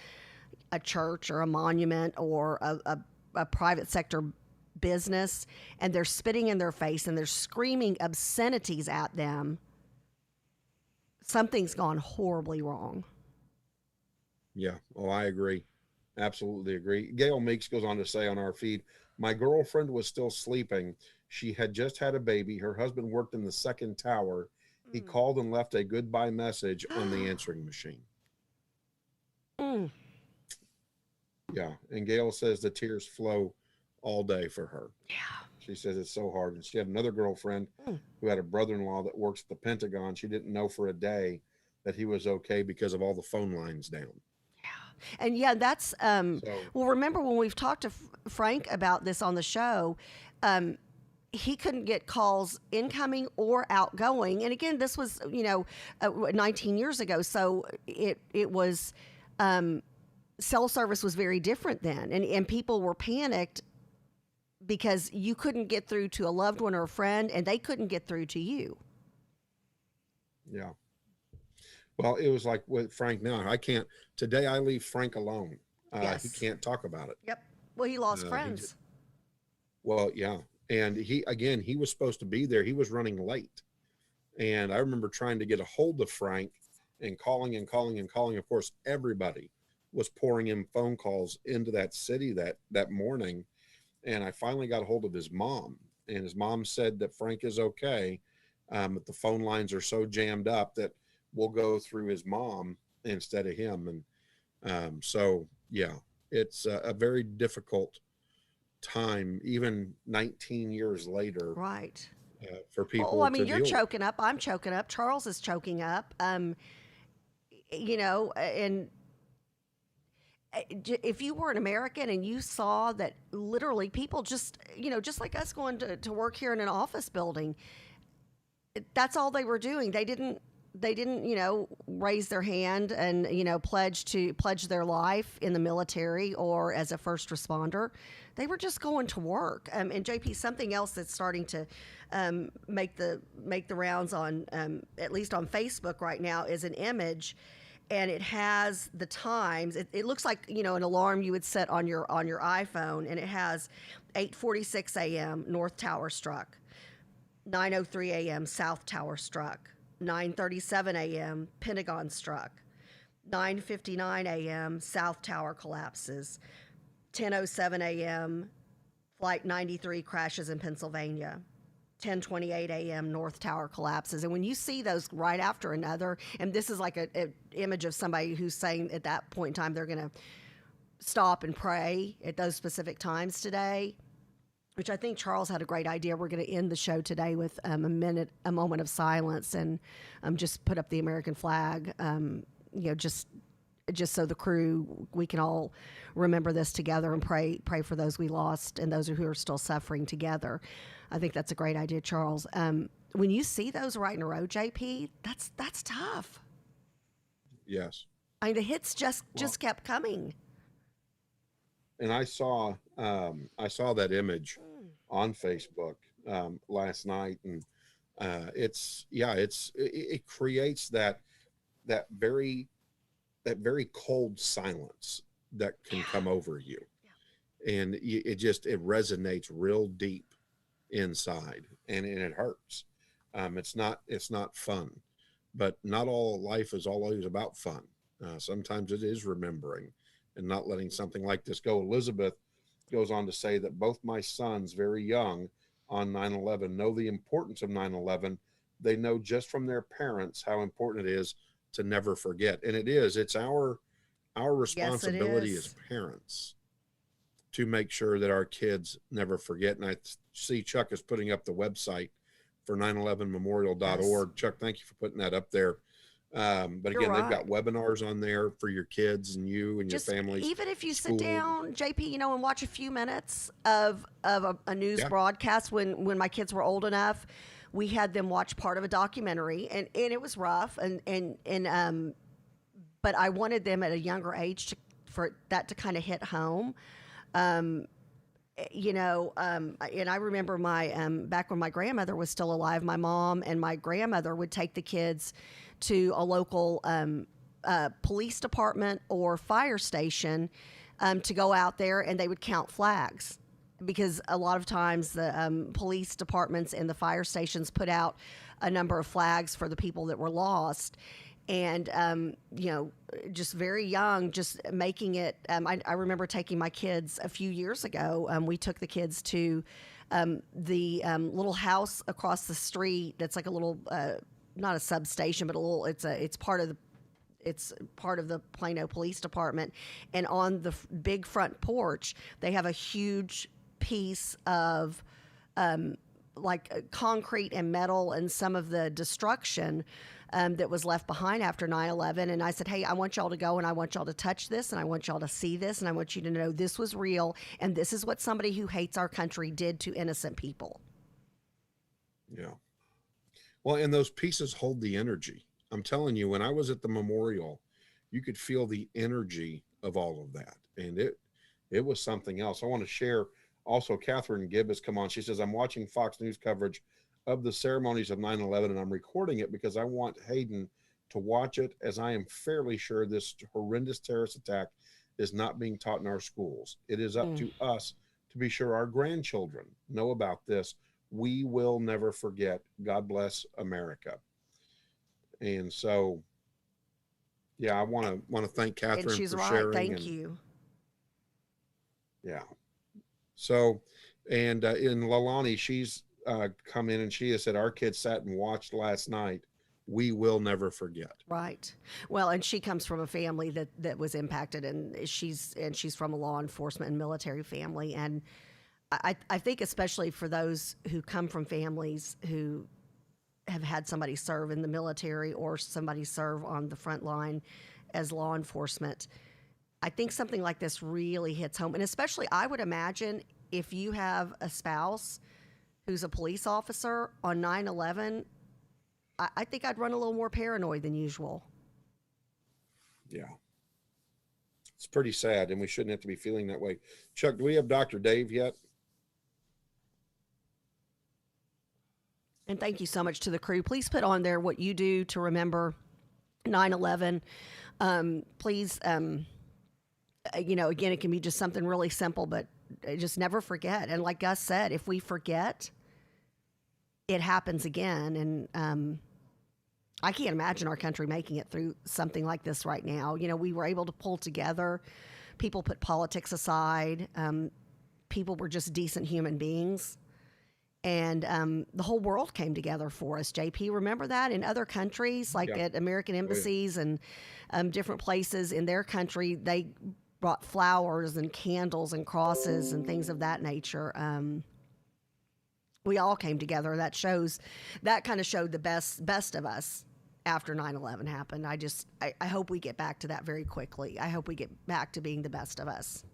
a church or a monument or a private sector business. And they're spitting in their face and they're screaming obscenities at them. Something's gone horribly wrong. Yeah. Oh, I agree. Absolutely agree. Gail Meeks goes on to say on our feed, my girlfriend was still sleeping. She had just had a baby. Her husband worked in the second tower. He called and left a goodbye message on the answering machine. Yeah. And Gail says the tears flow all day for her. Yeah. She says it's so hard. And she had another girlfriend who had a brother-in-law that works at the Pentagon. She didn't know for a day that he was okay because of all the phone lines down. Yeah. And yeah, that's, well, remember when we've talked to Frank about this on the show, he couldn't get calls incoming or outgoing. And again, this was, 19 years ago. So it was, cell service was very different then. And people were panicked because you couldn't get through to a loved one or a friend and they couldn't get through to you. Yeah. Well, it was like with Frank now. Today I leave Frank alone. Yes. He can't talk about it. Yep. Well, he lost friends. Yeah. And he was supposed to be there. He was running late. And I remember trying to get a hold of Frank and calling and calling and calling. Of course, everybody was pouring in phone calls into that city that morning. And I finally got a hold of his mom. And his mom said that Frank is okay. But the phone lines are so jammed up that we'll go through his mom instead of him. And so, yeah, it's a very difficult time, even 19 years later. Right. For people. Well, I mean, you're choking up. I'm choking up. Charles is choking up. And if you were an American and you saw that literally people just like us going to work here in an office building, that's all they were doing. They didn't, raise their hand and, pledge their life in the military or as a first responder. They were just going to work. And JP, something else that's starting to make the rounds on, at least on Facebook right now, is an image. And it has the times. It looks like, an alarm you would set on your iPhone. And it has 8:46 a.m. North Tower struck, 9:03 a.m. South Tower struck, 9:37 a.m. Pentagon struck, 9:59 a.m. South Tower collapses, 10:07 a.m. Flight 93 crashes in Pennsylvania, 10:28 a.m. North Tower collapses. And when you see those right after another, and this is like an image of somebody who's saying at that point in time they're going to stop and pray at those specific times today, which I think Charles had a great idea. We're going to end the show today with a moment of silence, and just put up the American flag, just so the crew, we can all remember this together and pray for those we lost and those who are still suffering together. I think that's a great idea, Charles. When you see those right in a row, JP, that's tough. Yes. I mean, the hits just kept coming. And I saw that image on Facebook last night, and it creates that very cold silence that can come over you. Yeah. And it resonates real deep inside, and it hurts. It's not fun, but not all life is always about fun. Sometimes it is remembering and not letting something like this go. Elizabeth goes on to say that both my sons, very young on 9/11, know the importance of 9/11. They know just from their parents how important it is to never forget. And it's our responsibility as parents to make sure that our kids never forget. And I see Chuck is putting up the website for 911memorial.org. Yes. Chuck, thank you for putting that up there. But again, they've got webinars on there for your kids and you and just your families. Even if you sit down, JP, and watch a few minutes of a news broadcast when my kids were old enough, we had them watch part of a documentary, and it was rough, but I wanted them at a younger age for that to kind of hit home. And I remember back when my grandmother was still alive, my mom and my grandmother would take the kids to a local police department or fire station to go out there, and they would count flags, because a lot of times the police departments and the fire stations put out a number of flags for the people that were lost. And, just very young, just making it. I remember taking my kids a few years ago. We took the kids to the little house across the street that's like a little, not a substation, but a little, it's part of the Plano Police Department. And on the big front porch, they have a huge piece of concrete and metal and some of the destruction that was left behind after 9/11. And I said, hey, I want y'all to go, and I want y'all to touch this, and I want y'all to see this, and I want you to know this was real, and this is what somebody who hates our country did to innocent people. Yeah. Well, and those pieces hold the energy. I'm telling you, when I was at the memorial, you could feel the energy of all of that. And it was something else. I want to share also, Catherine Gibb has come on. She says, I'm watching Fox News coverage of the ceremonies of 9/11, and I'm recording it because I want Hayden to watch it, as I am fairly sure this horrendous terrorist attack is not being taught in our schools. It is up to us to be sure our grandchildren know about this. We will never forget. God bless America. And so, yeah, I want to thank Catherine and she's for right. sharing. Thank you. Yeah. So, and in Lalani, she's come in and she has said, our kids sat and watched last night. We will never forget. Right. Well, and she comes from a family that was impacted, and she's from a law enforcement and military family. And I think especially for those who come from families who have had somebody serve in the military or somebody serve on the front line as law enforcement, I think something like this really hits home. And especially, I would imagine, if you have a spouse who's a police officer on 9/11, I think I'd run a little more paranoid than usual. Yeah. It's pretty sad, and we shouldn't have to be feeling that way. Chuck, do we have Dr. Dave yet? And thank you so much to the crew. Please put on there what you do to remember 9/11. Please, again, it can be just something really simple, but just never forget. And like Gus said, if we forget, it happens again. And I can't imagine our country making it through something like this right now. We were able to pull together. People put politics aside. People were just decent human beings. And the whole world came together for us, JP. Remember that in other countries, like at American embassies and different places in their country, they brought flowers and candles and crosses and things of that nature. We all came together. That kind of showed the best of us after 9/11 happened. I hope we get back to that very quickly. I hope we get back to being the best of us.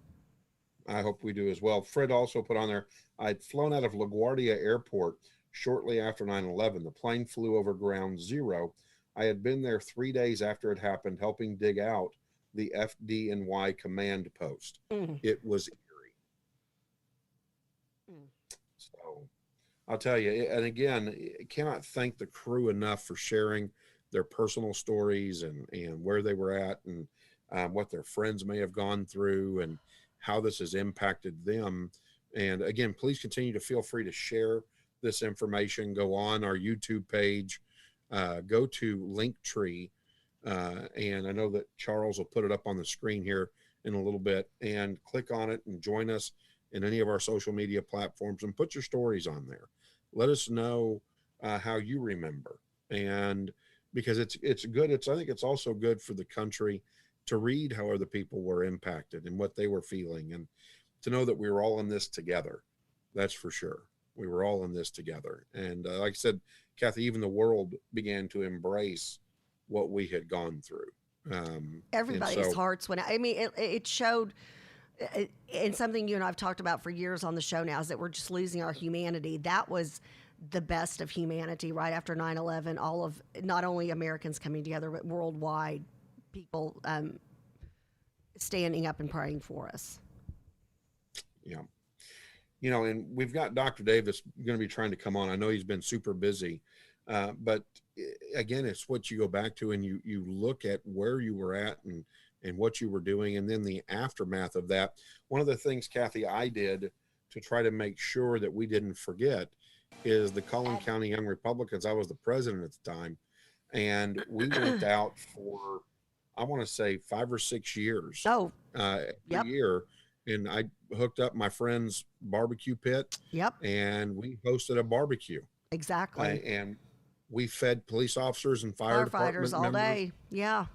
I hope we do as well. Fred also put on there, I'd flown out of LaGuardia Airport shortly after 9/11. The plane flew over ground zero. I had been there 3 days after it happened, helping dig out the FDNY command post. It was eerie. So I'll tell you, and again, I cannot thank the crew enough for sharing their personal stories and where they were at and what their friends may have gone through and how this has impacted them. And again, please continue to feel free to share this information. Go on our YouTube page, go to Linktree, and I know that Charles will put it up on the screen here in a little bit, and click on it and join us in any of our social media platforms and put your stories on there. Let us know how you remember. And because it's good. I think it's also good for the country to read how other people were impacted and what they were feeling, and to know that we were all in this together. That's for sure. We were all in this together. And like I said, Kathy, even the world began to embrace what we had gone through. Everybody's hearts went out. I mean, it showed, and something you and I have talked about for years on the show now, is that we're just losing our humanity. That was the best of humanity right after 9/11. All of not only Americans coming together, but worldwide people standing up and praying for us. Yeah. And we've got Dr. Davis going to be trying to come on. I know he's been super busy, but again, it's what you go back to and you look at where you were at and what you were doing, and then the aftermath of that. One of the things, Kathy, I did to try to make sure that we didn't forget is the Collin County Young Republicans. I was the president at the time, and we went out for, I want to say 5 or 6 years. Every year. And I hooked up my friend's barbecue pit. Yep. And we hosted a barbecue. Exactly. And we fed police officers and fire department all members day. Yeah.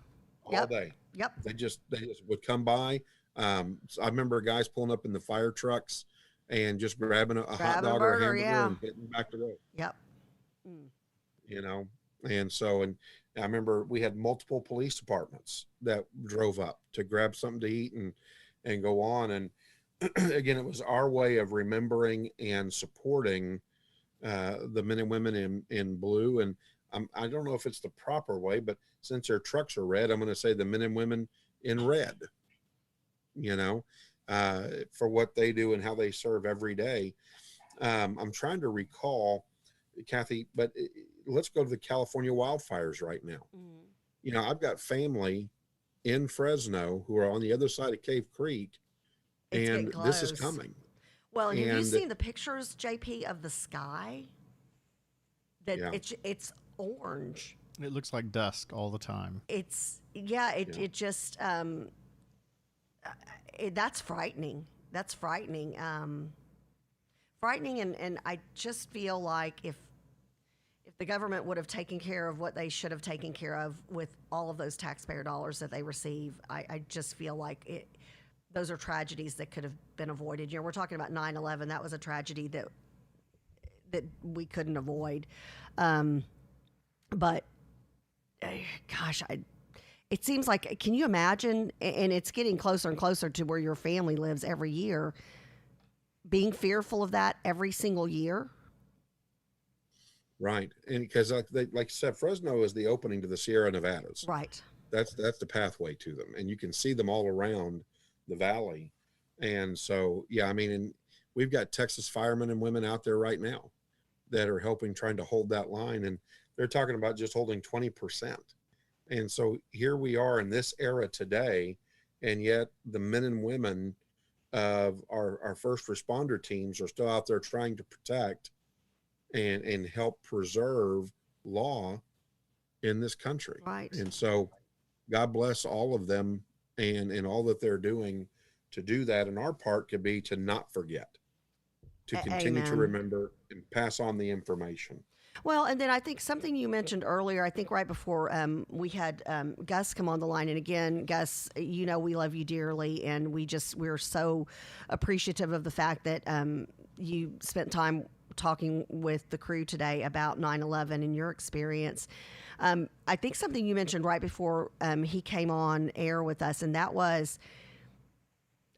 all day. Yep. They just would come by. I remember guys pulling up in the fire trucks and just grabbing a hot dog or a hamburger and hitting back to road. Yep. And so, and I remember we had multiple police departments that drove up to grab something to eat and go on. And again, it was our way of remembering and supporting the men and women in blue. And I don't know if it's the proper way, but since their trucks are red, I'm going to say the men and women in red, for what they do and how they serve every day. I'm trying to recall, Kathy, but let's go to the California wildfires right now. I've got family in Fresno who are on the other side of Cave Creek, and this is coming. Well, and have you seen the pictures, JP, of the sky? It's orange. It looks like dusk all the time. It just that's frightening. That's frightening. Frightening, and I just feel like if the government would have taken care of what they should have taken care of with all of those taxpayer dollars that they receive, I just feel like those are tragedies that could have been avoided. We're talking about 9/11. That was a tragedy that we couldn't avoid. But gosh, it seems like, can you imagine? And it's getting closer and closer to where your family lives every year, being fearful of that every single year. Right. And because like you said, Fresno is the opening to the Sierra Nevadas. Right. That's the pathway to them. And you can see them all around the valley. And so, and we've got Texas firemen and women out there right now that are helping, trying to hold that line. And they're talking about just holding 20%. And so here we are in this era today. And yet the men and women of our first responder teams are still out there trying to protect and help preserve law in this country. Right. And so God bless all of them and all that they're doing to do that. And our part could be to not forget, to continue to remember and pass on the information. Well, and then I think something you mentioned earlier, I think right before we had Gus come on the line. And again, Gus, we love you dearly, and we're so appreciative of the fact that you spent time talking with the crew today about 9/11 and your experience. I think something you mentioned right before he came on air with us, and that was,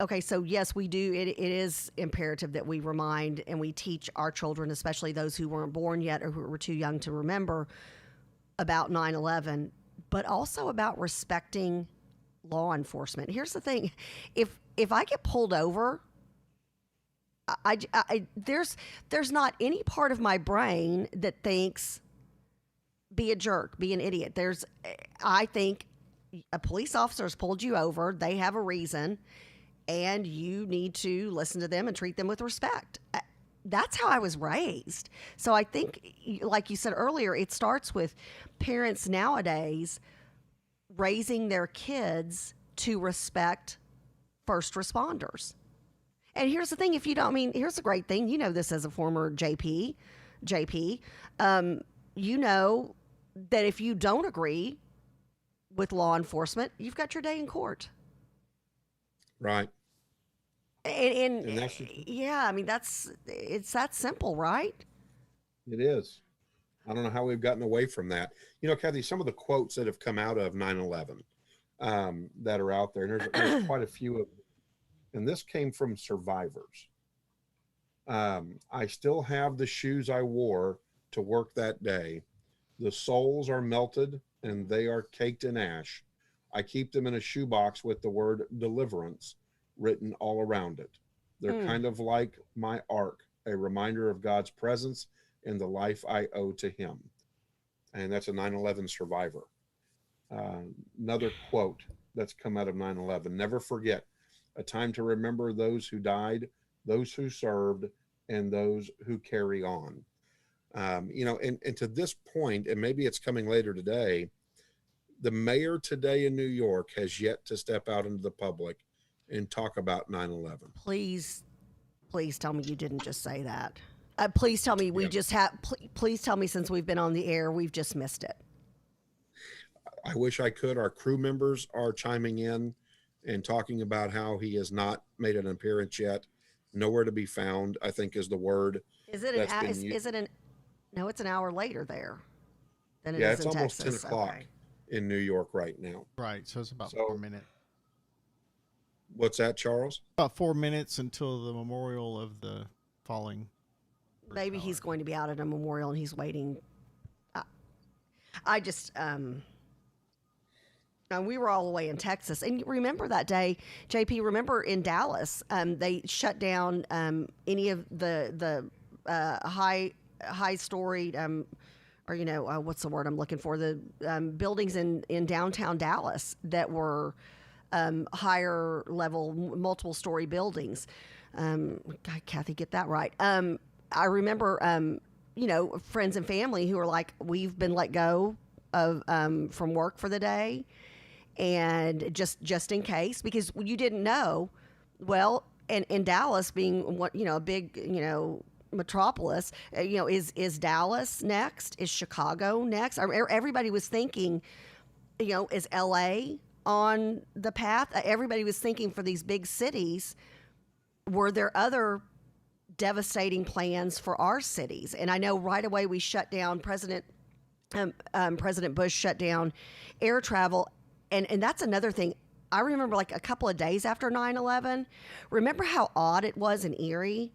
okay, so yes, we do. It is imperative that we remind and we teach our children, especially those who weren't born yet or who were too young to remember, about 9/11, but also about respecting law enforcement. Here's the thing. If I get pulled over, there's not any part of my brain that thinks be a jerk, be an idiot. I think a police officer has pulled you over. They have a reason, and you need to listen to them and treat them with respect. That's how I was raised. So I think, like you said earlier, it starts with parents nowadays raising their kids to respect first responders. And here's the thing, here's the great thing. This as a former JP, that if you don't agree with law enforcement, you've got your day in court. Right. And it's that simple, right? It is. I don't know how we've gotten away from that. Kathy, some of the quotes that have come out of 9/11 that are out there, and there's quite a few of them. And this came from survivors. I still have the shoes I wore to work that day. The soles are melted and they are caked in ash. I keep them in a shoebox with the word deliverance written all around it. They're kind of like my ark, a reminder of God's presence and the life I owe to him. And that's a 9/11 survivor. Another quote that's come out of 9/11: never forget, a time to remember those who died, those who served, and those who carry on. And to this point, and maybe it's coming later today, the mayor today in New York has yet to step out into the public and talk about 9/11. Please tell me you didn't just say that. Please tell me please tell me since we've been on the air, we've just missed it. I wish I could. Our crew members are chiming in and talking about how he has not made an appearance yet. Nowhere to be found, I think, is the word. Is it no, it's an hour later there than it Yeah, is it's in almost Texas. 10 o'clock Okay. in New York right now. Right. So it's about 4 minutes. What's that, Charles? About 4 minutes until the memorial of the falling. Maybe he's going to be out at a memorial and he's waiting. I just, we were all the way in Texas. And remember that day, JP, remember in Dallas, they shut down any of the high-storied, or, what's the word I'm looking for? The buildings in downtown Dallas that were higher level, multiple story buildings. God, Kathy, get that right. I remember, friends and family who are like, we've been let go of from work for the day, and just in case, because you didn't know. Well, and in Dallas being what a big metropolis, is Dallas next? Is Chicago next? Everybody was thinking, is LA on the path? Everybody was thinking for these big cities. Were there other devastating plans for our cities? And I know right away we shut down President Bush shut down air travel. And that's another thing. I remember like a couple of days after 9/11, remember how odd it was in Erie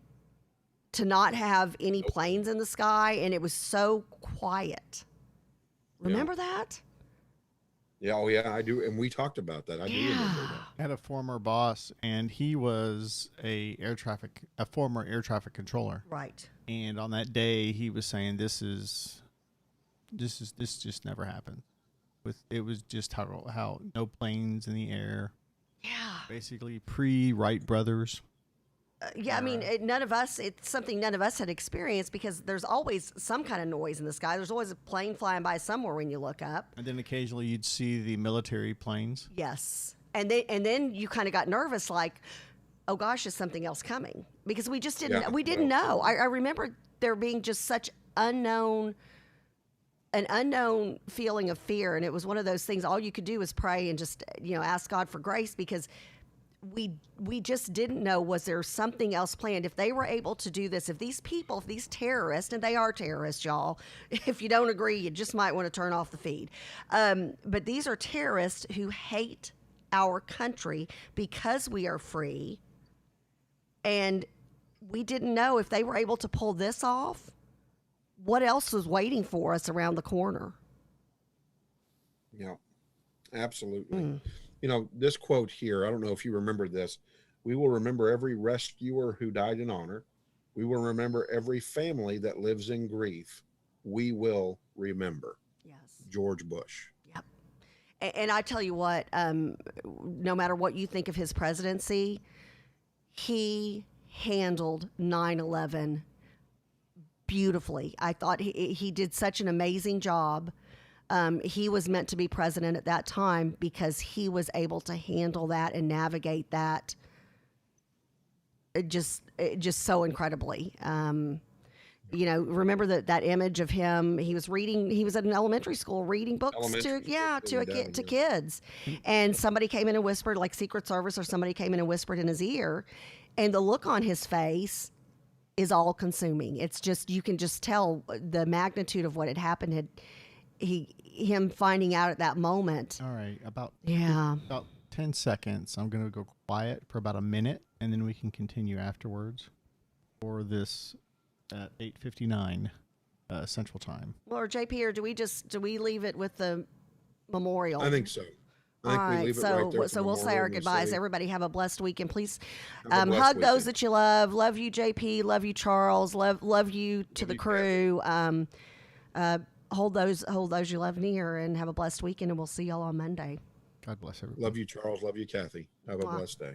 to not have any planes in the sky, and it was so quiet. Remember that? Yeah, oh yeah, I do. And we talked about that. I do remember that. I had a former boss, and he was a former air traffic controller. Right. And on that day, he was saying, this just never happened. It was just how no planes in the air. Yeah. Basically pre-Wright brothers. Yeah, I mean, it's something none of us had experienced, because there's always some kind of noise in the sky. There's always a plane flying by somewhere when you look up. And then occasionally you'd see the military planes. Yes. And then you kind of got nervous, like, oh gosh, is something else coming? Because we just didn't know. I remember there being just such an unknown feeling of fear. And it was one of those things, all you could do was pray and just, ask God for grace, because we just didn't know, was there something else planned? If they were able to do this, if these terrorists, and they are terrorists, y'all, if you don't agree, you just might want to turn off the feed. But these are terrorists who hate our country because we are free. And we didn't know if they were able to pull this off, what else was waiting for us around the corner. Yeah, absolutely. This quote here, I don't know if you remember this. We will remember every rescuer who died in honor. We will remember every family that lives in grief. We will remember. Yes. George Bush. Yep. And I tell you what, no matter what you think of his presidency, he handled 9/11 beautifully. I thought he did such an amazing job. He was meant to be president at that time because he was able to handle that and navigate that just so incredibly. Remember that image of him. He was at an elementary school reading books to kids, and somebody came in and whispered, like Secret Service or somebody came in and whispered in his ear, and the look on his face is all consuming. It's just, you can just tell the magnitude of what had happened. Him finding out at that moment. All right, about 10 seconds. I'm going to go quiet for about a minute, and then we can continue afterwards. for this at 8:59 Central Time. Well, or JP, or do we leave it with the memorial? I think so. I think All we right, leave it so right there. so we'll say our goodbyes. Everybody have a blessed week, and please Have a hug blessed those weekend. that you love. Love you, JP. Love you, Charles. Love you to the you, crew. Hold those you love near, and have a blessed weekend. And we'll see y'all on Monday. God bless everybody. Love you, Charles. Love you, Kathy. Have a Mwah. blessed day.